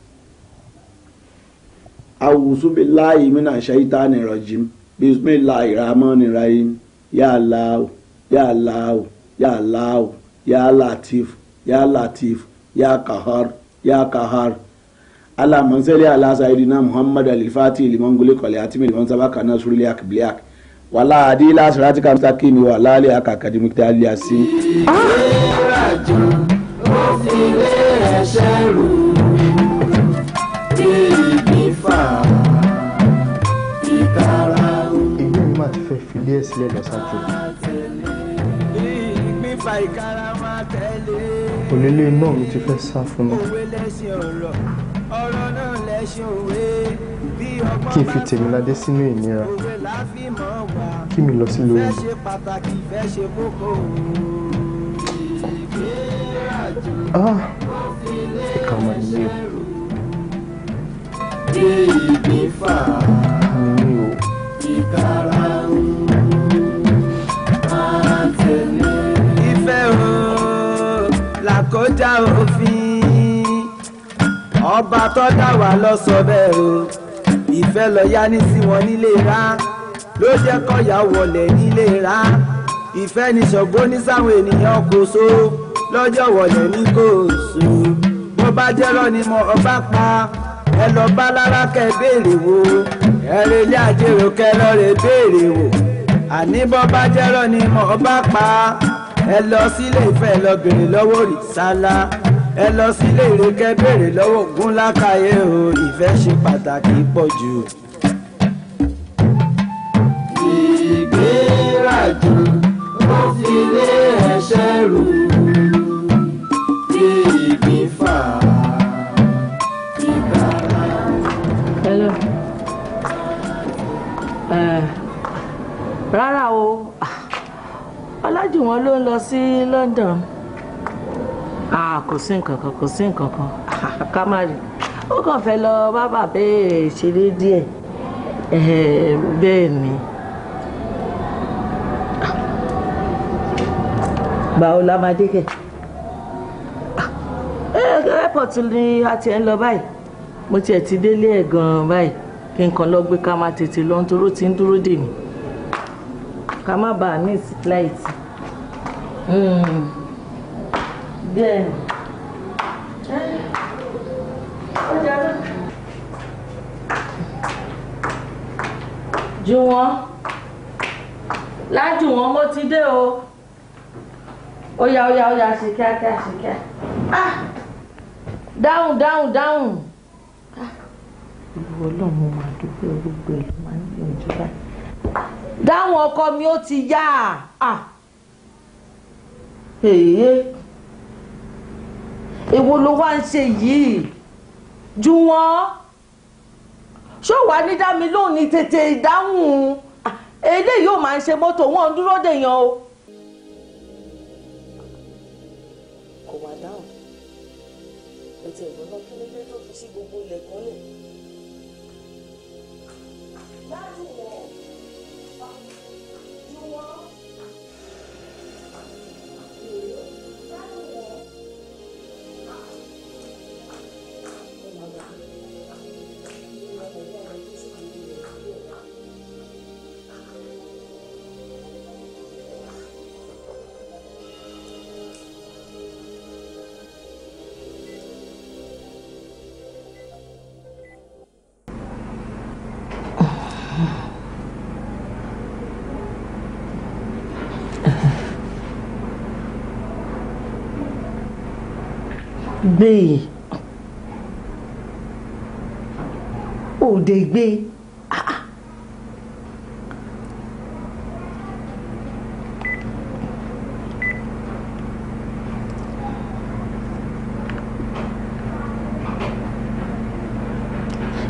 awùsù billahi minash shaitani rajim bismillahir rahmanir rahim ya Allah ya Allah ya Allah ya Latif ya Latif ya Qahar ya Qahar Allahumma salli ala sayyidina Muhammad al-Fatih liman gulika li atimi liman sabaka nasrul yakbliak wala adila siratika mustaqim wa la ali akakadi muktali yasin. ìgbé mi máa ti fẹ́ filé ẹ̀ sílẹ̀ lọ́sàtò. òlélẹ̀ náà mi ti fẹ́ sá fún mi. kí n fi Tèmiládé sínú ìnira kí mi lọ sí lóyún. ìkà máa ń yé o. Ìkàrà kọjá òfin ọba tó dá wa lọ sọ bẹ́ẹ̀ o ìfẹ́ lọ yá ní sí wọn nílé ra ló jẹ́ kọ́yà wọlé nílé ra ìfẹ́ ní Ṣàngó ní sáwọn ènìyàn kò so lọ́jọ́ wọlé ní kò so bó bá jẹ́rọ ni mo ọba pa ẹ lọ bá lára kẹ béèrè wo ẹrẹ ilé àjèrò kẹ lọ rè béèrè wo àní bó bá jẹ́rọ ni mo ọba pa ẹ lọ sílé Ifẹ̀ lọ béèrè lọ́wọ́ Òrìṣàlá ẹ lọ sílé Ìrèké béèrè lọ́wọ́ Ògúnlákàyé o ìfẹ́ ṣe pàtàkì pọ̀ jù. ìgbérajú ó fi lé ẹ̀ṣẹ̀ rù bí ìgbín fà ìgbàlá. Hello. Rárá o Ọlájùwọ̀n ló ń lọ sí London. Kò sí nǹkan kan kò sí nǹkan kan ká má rí ó kàn fẹ́ lọ bá bàbá ṣeré díẹ̀ bẹ́ẹ̀ ni. Báwo la máa dé kẹ̀? Airport ni a ti ń lọ báyìí mo tiẹ̀ ti délé ẹ̀ gan-an báyìí kí n kàn lọ gbé ká má tètè lọ nítorí ó ti ń dúró dè mí ká má bàa miss flight. Bẹ́ẹ̀ ni. Jùwọ́n Lájùwọ́n mo ti dé o. Ó yá ṣe kíákíá ṣe kíá. Dáhùn. Ìwọ Ọlọ́run mo máa dúpẹ́ gbogbo ẹ̀ ló máa ń gbìyànjú báyìí. Dáhùn ọkọ mi ó ti yá. Èwo ló wá ń ṣe yìí? Jùwọ́n ṣó wàá ní dá mi lóhùn ní tètè ìdáhùn eléyìí yóò máa ń ṣe mọ́tò wọn dúró dèèyàn o. Kò wá dáhùn ètò ìgbóná kí ló dé tó fi sí gbogbo ilẹ̀ kan lẹ̀. Gbé òde gbé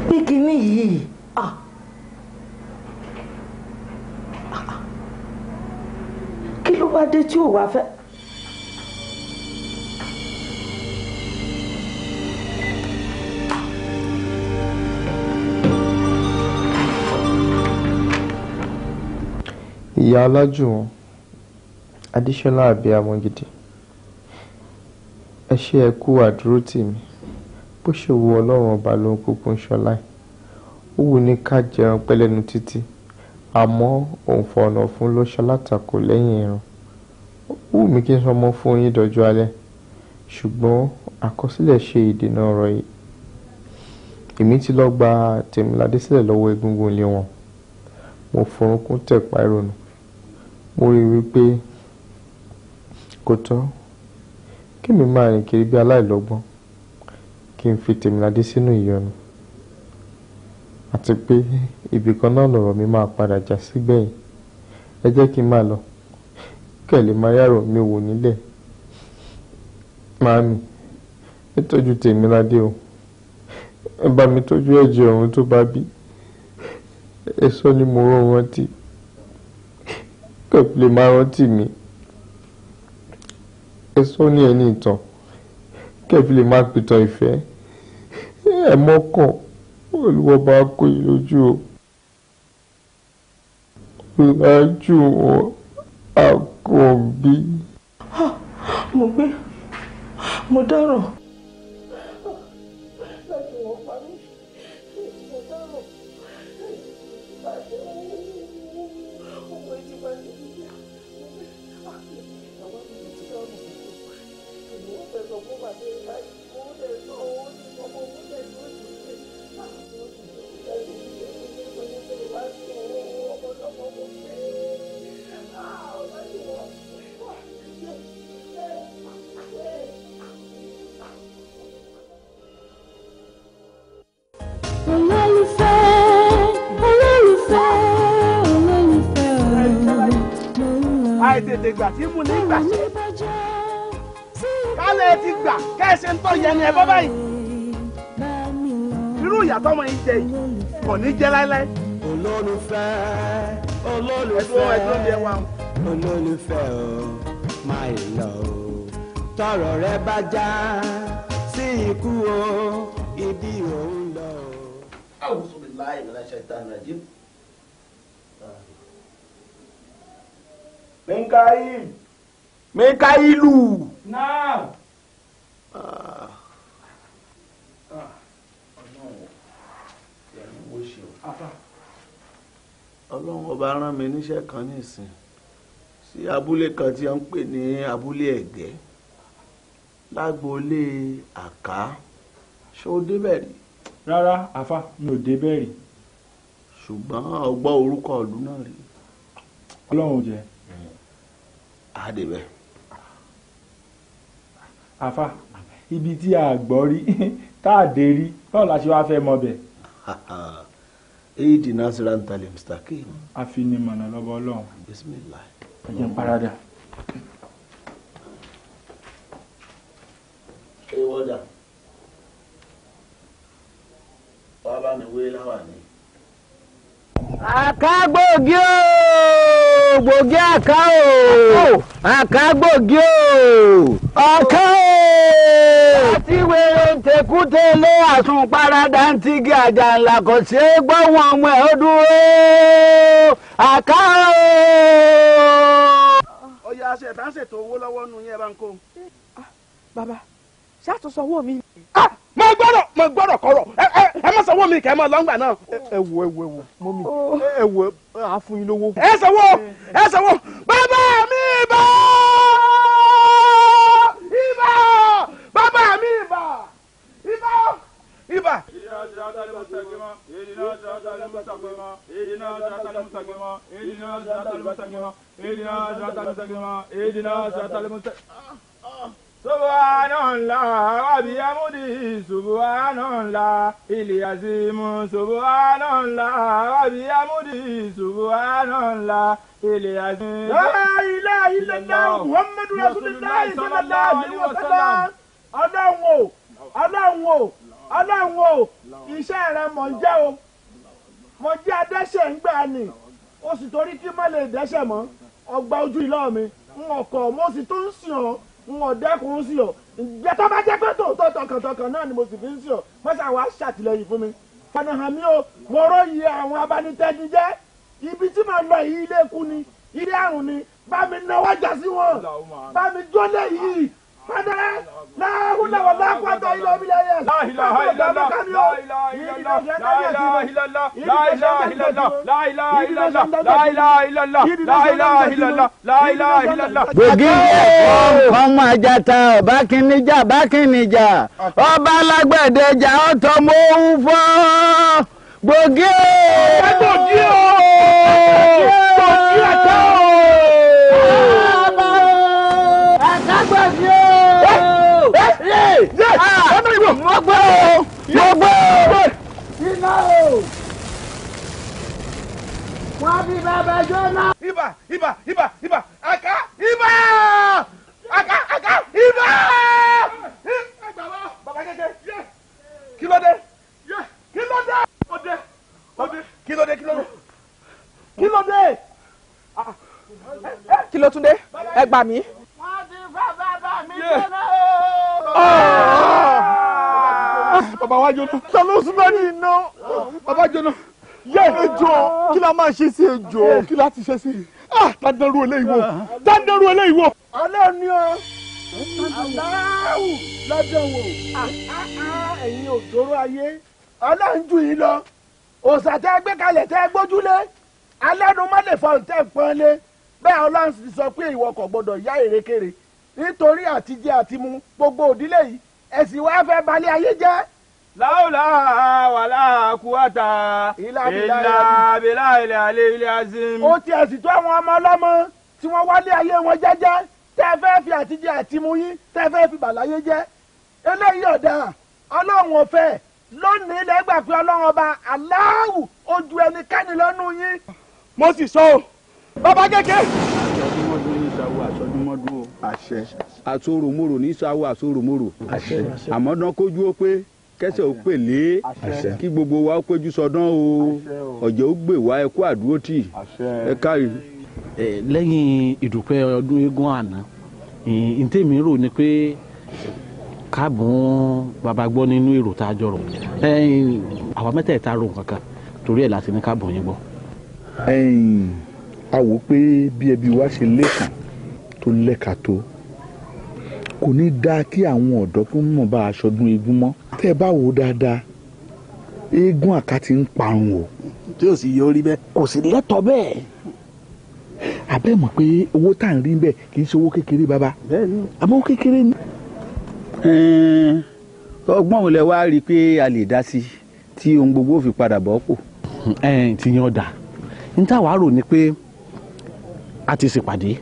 pé kíní yìí kí ló wá dé tí ò wá fẹ́. ìyá Ọlájùwọ̀n Adéṣọlá abiyamọ gidi ẹ ṣé ẹ kú àdúró tì mí bó ṣe wu Ọlọ́run ọba ló ń kúkú ń ṣọlá ó wù ní ká jẹun pẹ́lẹ́nu títí àmọ́ òun fọ̀nà fún ló ṣalátakò lẹ́yìn ẹ̀rùn ó wù mí kí n sọmọ fún yín dọjọ́ alẹ́ ṣùgbọ́n àkọsílẹ̀ ṣe ìdènà ọ̀rọ̀ yìí èmi ti lọ gba Tèmiládé sílẹ̀ lọ́wọ́ egungun ilé wọn mo forúnkún tẹ̀pá ìrònú mo rí wípé kò tọ́ kí mi máa rìn kiri bí aláìlọ́gbọ́n kí n fi Tèmiládé sínú ìyọnu àti pé ibì kan náà lọ̀rọ̀ mi máa padà já sí gbẹ̀yìn ẹ jẹ́ kí n máa lọ kẹ̀lé máa yàrá mi wò nílẹ̀ màámi ẹ tọ́jú Tèmiládé o ẹ bá mi tọ́jú ẹ̀jẹ̀ ọ̀run tó bá bí ẹ sọ ni mo rán rántí kẹ̀lé máa rántí mi ẹ sọ ní ẹni ìtàn kẹ̀lé máa pìtàn ìfẹ́ ẹ mọ́kàn Olúwa bá kó yìí lójú o Ọlájùwọ̀n Àkànbí. mo dárò. àìtètè gbà tí mú ní gbà ṣe kálẹ̀ ti gbà kẹ́sẹ̀ ń tọ́ yẹn ni ẹ bọ́ báyìí irú ìyàtọ̀ ọmọ yìí jẹ yìí kò ní jẹ láéláé. olólùfẹ́ olólùfẹ́ olólùfẹ́ o máa ń lọ o tọ̀rọ̀ rẹ bá já sí ikú o ibi òun lọ o. A'udhu billahi minash shaitanir rajim. Mikailu. Náà. Ọlọ́run ọba rán mi níṣẹ́ kan nísìn sí abúlé kan tí wọ́n ń pè ní abúlé ẹ̀gẹ́ lágboolé àká ṣó débẹ̀ rí. Rárá àfa mi ò débẹ̀ rí. Ṣùgbọ́n ọgbọ́ orúkọ ìlú náà rí. Ọlọ́run ò jẹ́. Àdébẹ̀. Àfa ibi tí a gbọ́ rí tá a dé rí báwo la ṣe wá fẹ́ mọ bẹ̀. èyí di nasiran tali mustaqim. Afinimọ̀nà lọ́bọ̀ Ọlọ́run. Bismillah. Ẹ jẹ́ n parada. Ewọ́dà wàá bá mi wé láwà ní. Àká gbòógì o gbòógì àká o àká gbòógì o àká o àti wèrè ntẹ̀kútẹ̀ lé àsùnparadà ń tigi àjà ńlá kò sí gbọ́wọ́n ọmọ ẹ̀ ó dúró àká o. ọ̀yà ṣẹ̀tàn ṣètò owó lọ́wọ́ nu yẹn bá ń kó. Bàbá ṣàtúnṣe owó mi. mo gbọ́dọ̀ kọ̀rọ̀ ẹ má sanwó mi kẹ́ ẹ má lọ́ngbà náà. ẹ wo mọ́mí ẹ wo a fún yín lówó. ẹ sanwó bàbá mi ibà bàbá mi ibà. Subhanallah wa bihamdihi subhanallah Iliyazimu subhanallah wa bihamdihi subhanallah Iliyazimu. La ilaha illallah Muhammadu Rasulullah sallallahu alaihi wasallam. Ọlọ́run o iṣẹ́ rẹ mọ̀ ń jẹ́ o mo jẹ́ adẹ́ṣẹ̀ ń gbà ní o sì torí kí má lè dẹ́ṣẹ̀ mọ́ ọgbà ojú ìlọ́ mi ń ọkọ̀ mo sì tún ń sìn ọ́ n ò dẹ́kun sí ọ ǹjẹ́ tó bá jẹ́ pé tòótọ́ tọkàntọkàn náà ni mo sì fi ń sí ọ mọ́sá wa ṣàtìlẹ́yìn fún mi fanahàn mi o mo róye àwọn abanitẹ́ni jẹ́ ibi tí màá lọ yìí ilé ikú ni ilé àrùn ni bá mi náwó jà sí wọn bá mi jólè yìí padà láhùn làwọn lápáta ilé omi lẹ́yẹ. gbòógì ọmọ àjàtà bákínníjà ọba alágbẹ̀dẹjà ọ̀tọ̀ mọ́ òun fọ́ gbòógì àtọ́ mo gbọ́ iná o wọ́n fi bàbá jóná. ibà àká ibà bàbá kékeré kí ló dé Kí ló tún dé? Ẹ gbà mí. wọ́n ti fa bàbá mi jóná o. Bàbá wa jóná. Ta ló sún náà ní iná? Bàbá jóná. Yé ejò kí la máa ṣe sí ejò kí la ti ṣe sí? Tádẹ́rù eléyìí wò. Ọlọ́run ni o aláwù lọ́dọ̀ wò ẹ̀yin òjòrò ayé ọlọ́run jù yín lọ òòṣà tẹ́ gbé kalẹ̀ tẹ́ gbójúlé alẹ́nu má lè fọ̀n tẹ́ pọ́n lé bẹ́ẹ̀ ọlọ́run sì sọ pé ìwọ kò gbọdọ̀ yá èrèkèrè nítorí àtijẹ àtimu gbogbo òdílé yìí ẹ̀sìn wa fẹ́ balẹ̀ ayé jẹ́. láwùlà wàlà kúwàtà ìlà bìlà ilẹ̀ alẹ́ ilẹ̀ azim. ó ti ẹ̀sìn tó àwọn ọmọ ọlọ́mọ tí wọ́n wálé ayé wọn jẹ́jẹ́ tẹ́ fẹ́ fi àtijẹ àtimu yín tẹ́ fẹ́ fi bàláyé jẹ́ eléyìí ọ̀dà ọlọ́run ò fẹ́ lónìí lẹ́gbàá pé ọlọ́run ọba aláwù ó ju ẹnikẹ́ni lọ́nù yín. mo sì sọ ọ́ bàbá kékeré. àṣọdúnmọ́dún ní ìṣàwọ̀ àṣọdúnmọ́dún o. àṣẹ. àsoròmòrò ní ìṣàwọ̀ àsoròmòrò. àṣẹ. àmọ́dán kójú ó pé kẹsẹ̀ ó pè lé. àṣẹ. kí gbogbo wa ó péjú sọdán o. ọ̀jẹ̀ ó gbè wá ẹkú àdúró tì. àṣẹ. ẹ káyì. lẹ́yìn ìdúpẹ́ ọdún eégún àná ntẹ́mi rò ni pé káàbùn bàbá gbọ́ nínú èrò tá a jọrọ̀ àwa mẹ́tẹ̀ẹ̀ta rò kankan torí ẹ̀ láti ní káàbùn yín gbọ́. a wò pé bí ẹbí wa ṣe lẹ́kàn tó lẹ́ka tó kò ní dáa kí àwọn ọ̀dọ́ kí wọ́n mọ̀ bá aṣọdún eégún mọ́ tẹ́ ẹ bá wò ó dáadáa eégún àká ti ń parun o. tí ò sì yọ orí bẹ́ẹ̀. kò sì lẹ́tọ̀ọ́ bẹ́ẹ̀ abẹ́ mọ̀ pé owó tá à ń rí bẹ́ẹ̀ kì í ṣe owó kékeré bàbá àmọ́ owó kékeré ni. ọgbọ́n wo lẹ wá rí i pé a lè dá sí tí ohun gbogbo fi padà bọ́ pò. ti yan ọ̀dà n tá wàá rò ni pé a ti ṣèpàdé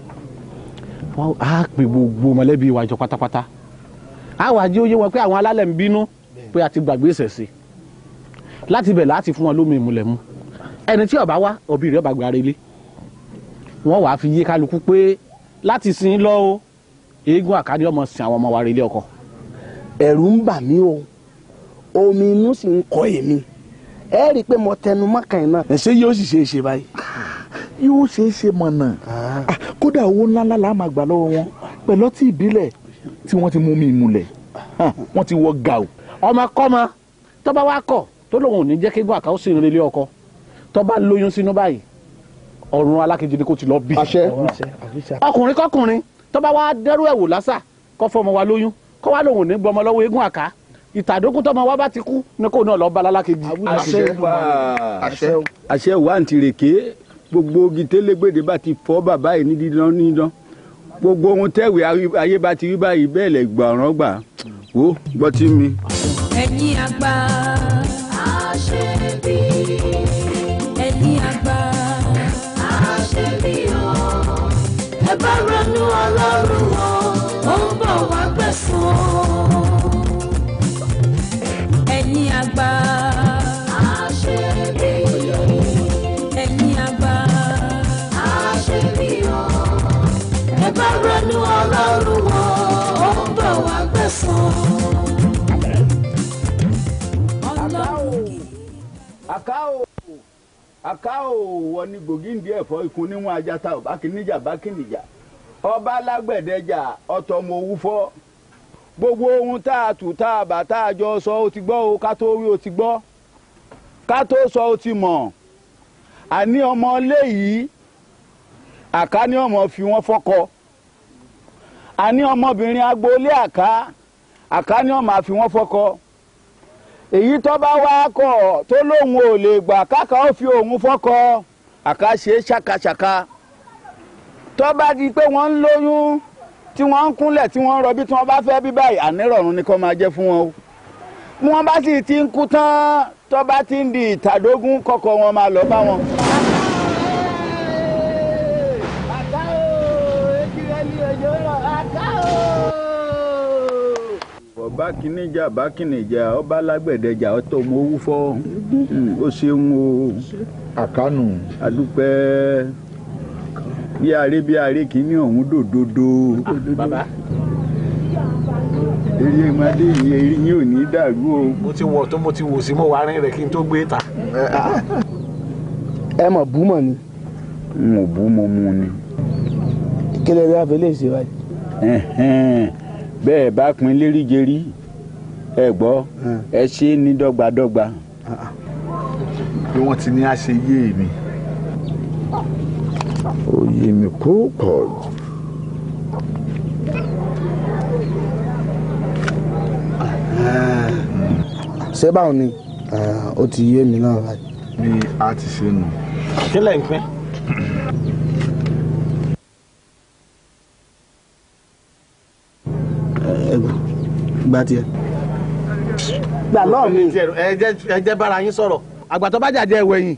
a pè gbogbo mọ̀lẹ́bí wa jọ pátápátá a wà jẹ́ òye wọn pé àwọn alálẹ̀ ń bínú pé a ti gbàgbé ìṣẹ̀ṣe láti bẹ̀ láti fún wọn lómi ìmúlẹ̀ mu ẹni tí ó bá wá òbí rẹ̀ bá gbára ilé wọ́n wàá fi yé kálukú pé láti sin lọ o eégún àkàdé ọmọ sin àwọn ọmọ wa relé ọkọ. ẹ̀rù ń bà mí o omi inú sì ń kọ èmi ẹ rí i pé mo tẹnu mọ́kàn náà. ẹ ṣé yóò sì ṣe é ṣe báyìí. yóò ṣe é ṣe mọ̀nà kódà owó ńláńlá la máa gbà lọ́wọ́ wọn pẹ̀lú ọtí ìbílẹ̀ tí wọ́n ti mú mi ìmùlẹ̀ wọ́n ti wọ gàù. ọmọ kọ́mọ tó bá wá kọ̀ tó lóun ò ní jẹ́ kí eégún àkàó sì relé ọkọ tó bá lóyún sínú báyìí ọ̀run alákejì ni kò ti lọ bí. ọkùnrin kọkùnrin tó bá wá dẹ́rù ẹ̀wò lásà kó fọmọ wa lóyún kó wá lóun ò ní gbọmọ lọ́wọ́ eégún àká ìtàdókùn tọmọ wa bá ti kú ní kò náà lọ bá alákejì. àṣẹ wà ní tìrèké gbogbo ogi télégbèdè bá ti fọ́ bàbá yìí ní dídán nídán gbogbo ohun tẹ́wé ayé bá ti rí báyìí bẹ́ẹ̀ lẹ̀ gbà ọ̀ràn gbà wó gbọ́ tí mi. ẹ̀yin àgbà àṣebí ẹ̀yin àgbà àṣebí o ẹ bá ronú ọlọ́run o ó ń bọ̀ wá gbẹ̀san ẹ̀yin àgbà àṣebí ẹ̀yin àgbà àṣebí o ẹ bá ronú ọlọ́run o ó ń bọ̀ wá gbẹ̀san. àká ò wọ ní gbòógì ndí ẹ̀fọ́ ikun níwọ̀n ajata ọba kìíníjà bá kìíníjà ọba alágbẹ̀dẹjà ọ̀tọ̀mọ̀ òwú fọ́ gbogbo ohun tá a tù tá a bà tá a jọ sọ ó ti gbọ́ o ká tó wí ó ti gbọ́ ká tó sọ ó ti mọ̀ àní ọmọ ilé yìí àká ní ọmọ fi wọ́n fọ́kọ àní ọmọbìnrin agboolé àká ní ọmọ àfi wọ́n fọ́kọ èyí tó bá wá kọ̀ tó lóun ò lè gbà káka ó fi òun fọ́kọ àká ṣe ṣàkàṣàkà tó bá di pé wọ́n ń lóyún tí wọ́n ń kúnlẹ̀ tí wọ́n ń rọbí tí wọ́n bá fẹ́ bí báyìí ànírọ̀rùn ni kó máa jẹ́ fún wọn o bí wọ́n bá sì ti ń kú tán tó bá ti ń di ìtàdógún kọ́kọ́ wọn máa lọ bá wọn. ọba kìnìjà bá kìnìjà ọba alágbẹ̀dẹjà ọtọ ọmọ owó fọ ó ṣeun o àkánù adúpẹ́ bí aré kìíní ọ̀hún dòdòdó. bàbá eré ìmọ̀dé yìí eré yín ò ní dàrú o. mo ti wọ̀ tó mo ti wò sí mo wà rìn rẹ̀ kí n tó gbé ta. ẹ mọ̀ bú mọ̀ ni. n ò bú mo mu ni. kílẹ̀ bí abẹ́lé ṣe wáyé. bẹ́ẹ̀ bá pin léríjerí ẹ gbọ́ ẹ ṣe é ní dọ́gbadọ́gba. bí wọ́n ti ní àṣẹ yé mi ó yé mi púpọ̀ ṣé báwọn ni ó ti yé mi náà báyìí. bí a ti ṣe nù. kí lẹ̀ ń pín. gba tiẹ̀. gbà lọ́ọ̀ mi. ẹ jẹ́ bára yín sọ̀rọ̀ àgbàtọ́ bá jàjẹ́ ẹ̀wẹ̀yìn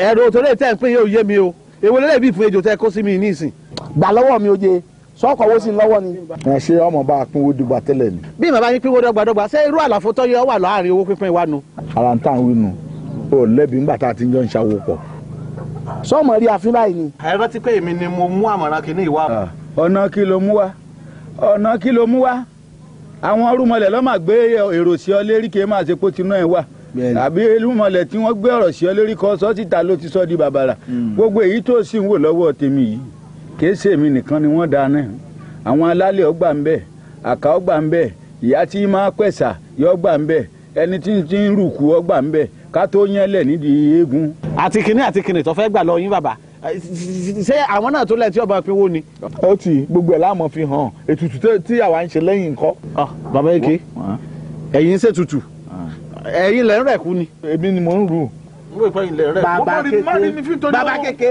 ẹ̀rọ òtòlẹ́ tẹ́ ń pín yóò yé mi o èwo lélẹ̀ bí fún ejò tẹ́ kó sí mi nísìn. gbà lọ́wọ́ mi oje sọ́kọ̀ owó sí i lọ́wọ́ ni. ẹ ṣe ọmọ bá a pínwó dìgbà tẹ́lẹ̀ ni. bí màmá yín pínwó dọ́gbadọ́gba ṣé irú àlàfo tó yẹ wà láàrin owó pínpín wa nu. ara ń tàn wínú o lẹ́bi ńgbà tá a ti ń jọ ń ṣàwó pọ̀. sọ́ọ̀mọ̀ rí àfin báyìí ni. ẹ rántí pé èmi ni mo mú àmọ̀ràn kìíní ìwà. ọ̀nà kí ló mú wá àwọn ọrùmọlẹ̀ ló máa gbé èrò sí ọ lérí kí ẹ máa ṣe pé tinú ẹ wà àbí elúmọlẹ̀ tí wọ́n gbé ọ̀rọ̀ sí ọ lérí kọ́ sọ síta ló ti sọ di bàbàrà gbogbo èyí tó sì ń wò lọ́wọ́ tèmi yìí kì í ṣe èmi nìkan ni wọ́n dáná àwọn alálẹ̀ ọgbà ń bẹ àká ọgbà ń bẹ ìyá tí máa pẹ̀sà yọ ọgbà ń bẹ ẹni tí ń rùkú ọgbà ń bẹ ká tó yẹnlẹ̀ nídìí eégún. àti kìnìún tó fẹ́ gbà lọ yín bàbá ṣé àwọn náà tó lẹ tí ọba pinwó ni. ó ti gbogbo ẹ̀ láàmú fi hàn ètùtù tí àwa ń ṣe lẹ́yìn nǹkan. bàbá èké ẹ̀yin ń ṣètùtù ẹ̀yin lẹ ń rẹ̀ kú ni. èmi ni mò ń rù. bàbá kéke. ẹ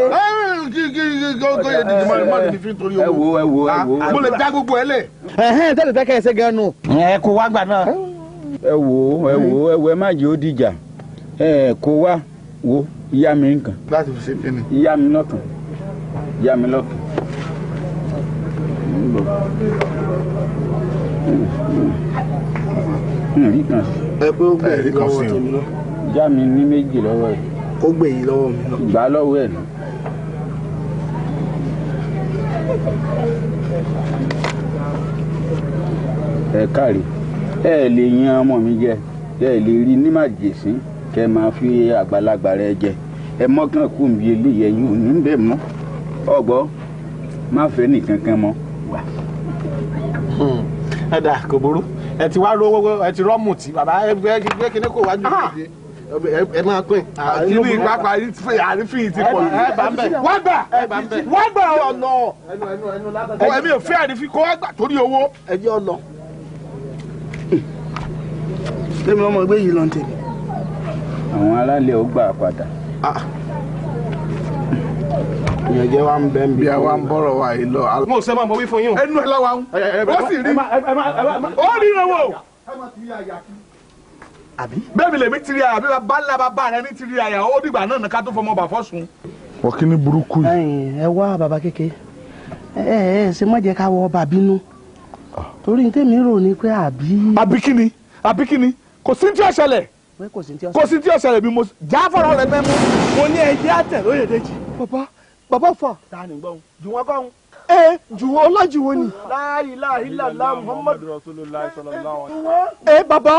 wo mo lè dá gbogbo ẹ lẹ. tẹ́lẹ̀ fẹ́ kẹ́ ẹ ṣe gan nu. ẹ kó wá gbà náà. ẹ wo ẹ má jẹ́ ó dìjà kó wá wo ìyá mi nǹkan. láti fi ṣe kíni. ìyá mi lọ́kàn. rí kan sí. ẹ pé ó gbé èyí lọ́wọ́ tèmi náà. ìyá mi ní méjì lọ́wọ́ ẹ̀. ó gbé èyí lọ́wọ́ mi náà. gbà lọ́wọ́ ẹ̀ náà. ẹ káre ẹ lè yan ọmọ mi jẹ ẹ lè rí ní màjèsín kẹ máa fi àgbàlagbà rẹ jẹ ẹ mọ́kàn kù bí eléyìí ẹ̀yin ò ní bẹ́ẹ̀ mọ́ ọgbọ́ má fẹ́ nìkan kan mọ́ wà. ẹ dà kò burú ẹ ti wá rówó ẹ ti rọ́ọ̀mù tí bàbá ẹgbẹ́ kíní kò wájú ìdíje ẹ máa pín. àkíní ìpapà àrífín ti pọ̀ jù. ẹ bá ń bẹ̀ wá gbà ọ̀nà. ẹ̀mí ò fẹ́ àrífín kó wá gbà torí owó. ẹ jẹ́ ọ̀nà. tèmi ọmọ ẹgbẹ́ yìí lọ tèmi. àwọn alálẹ̀ ó gbà padà. ìyànjẹ wa ń bẹ́ ń bí. bí a wa ń bọ̀rọ̀ wa yìí lọ. mo ṣe máa mọ wí fún yín o. ẹnu ẹ láwa ń. ó sì rí ó rí rẹ wò. bẹ́ẹ̀ mi lè mi tiri àyà bí bá ńlá bá rẹ ní tiri àyà ó dìgbà náà ká tó fọmọ bà fọ́sùn. wọ́n kí ni burúkú yìí. ẹ wá bàbá kéke ṣe má jẹ́ ká wọ ọba bínú torí tèmi rò ní pé àbí kíni kò sí tí ó ṣẹlẹ̀ kò sí tí ó ṣẹlẹ̀ bí mo já fọ́rọ̀ rẹ mẹ́mú. mo ní ẹjẹ́ àtẹ̀ lóye dèjì. bàbá fà. ta ni gbọ́n jù wọ́n kọ́ jù ọlájúwo ni. La ilaha illallah Muhammadu Rasulullah sallallahu alaihi wasallam. bàbá.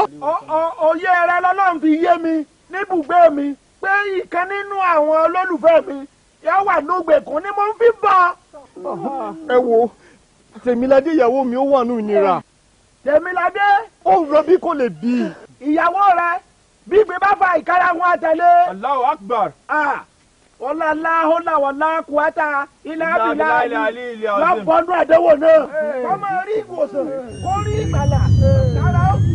òye rẹ lọ́lọ́run fi yé mi níbùgbé mi pé ìkan nínú àwọn olólùfẹ́ mi yóò wà lóògbèkùn ni mo ń fi bá. ẹ wo Tèmiládé ìyàwó mi ó wà nù ìnira. Tèmiládé. ó rọbí kò lè bí. ìyàwó rẹ bí gbé bá fa ìkárà wọn àtẹlé. Allahu Akbar. wọ́lá láhùlà wọ́lá kùwátà ilé abilá lọ́pọ̀nù àdéhùn náà. wọ́n máa rí ìwòsàn kó rí ìgbàlà kára ó kú.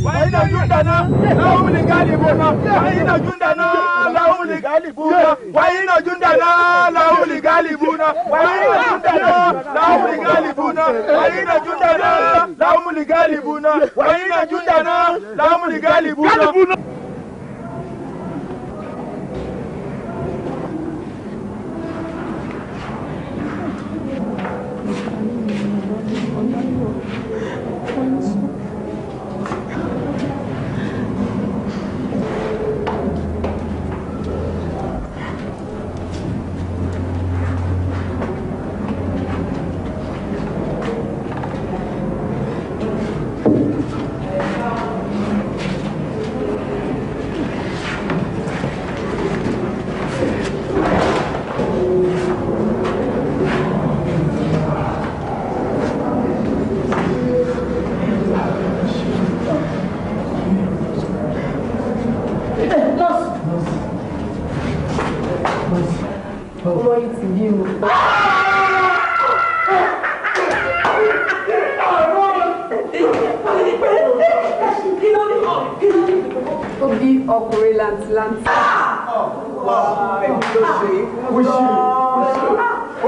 وإن جندنا لهم الغالبون وإن جندنا لهم الغالبون وإن جندنا لهم الغالبون وإن جندنا لهم الغالبون وإن جندنا لهم الغالبون وإن جندنا لهم الغالبون. ọkùnrin làǹtìlàǹtì.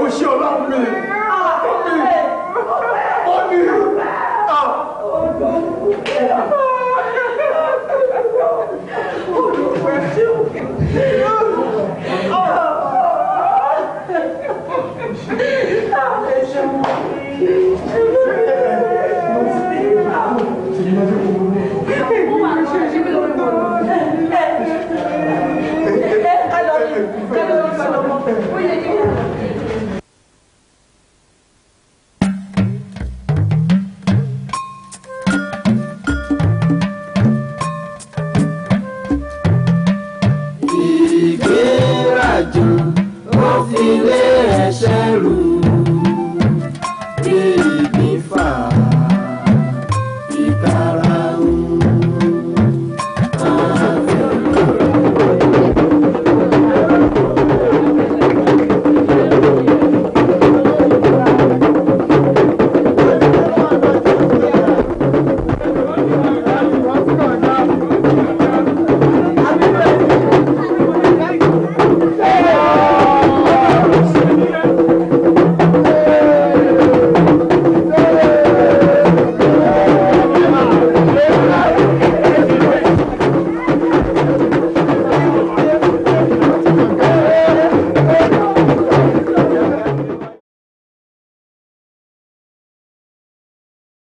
ó ṣe ọlọ́run mi.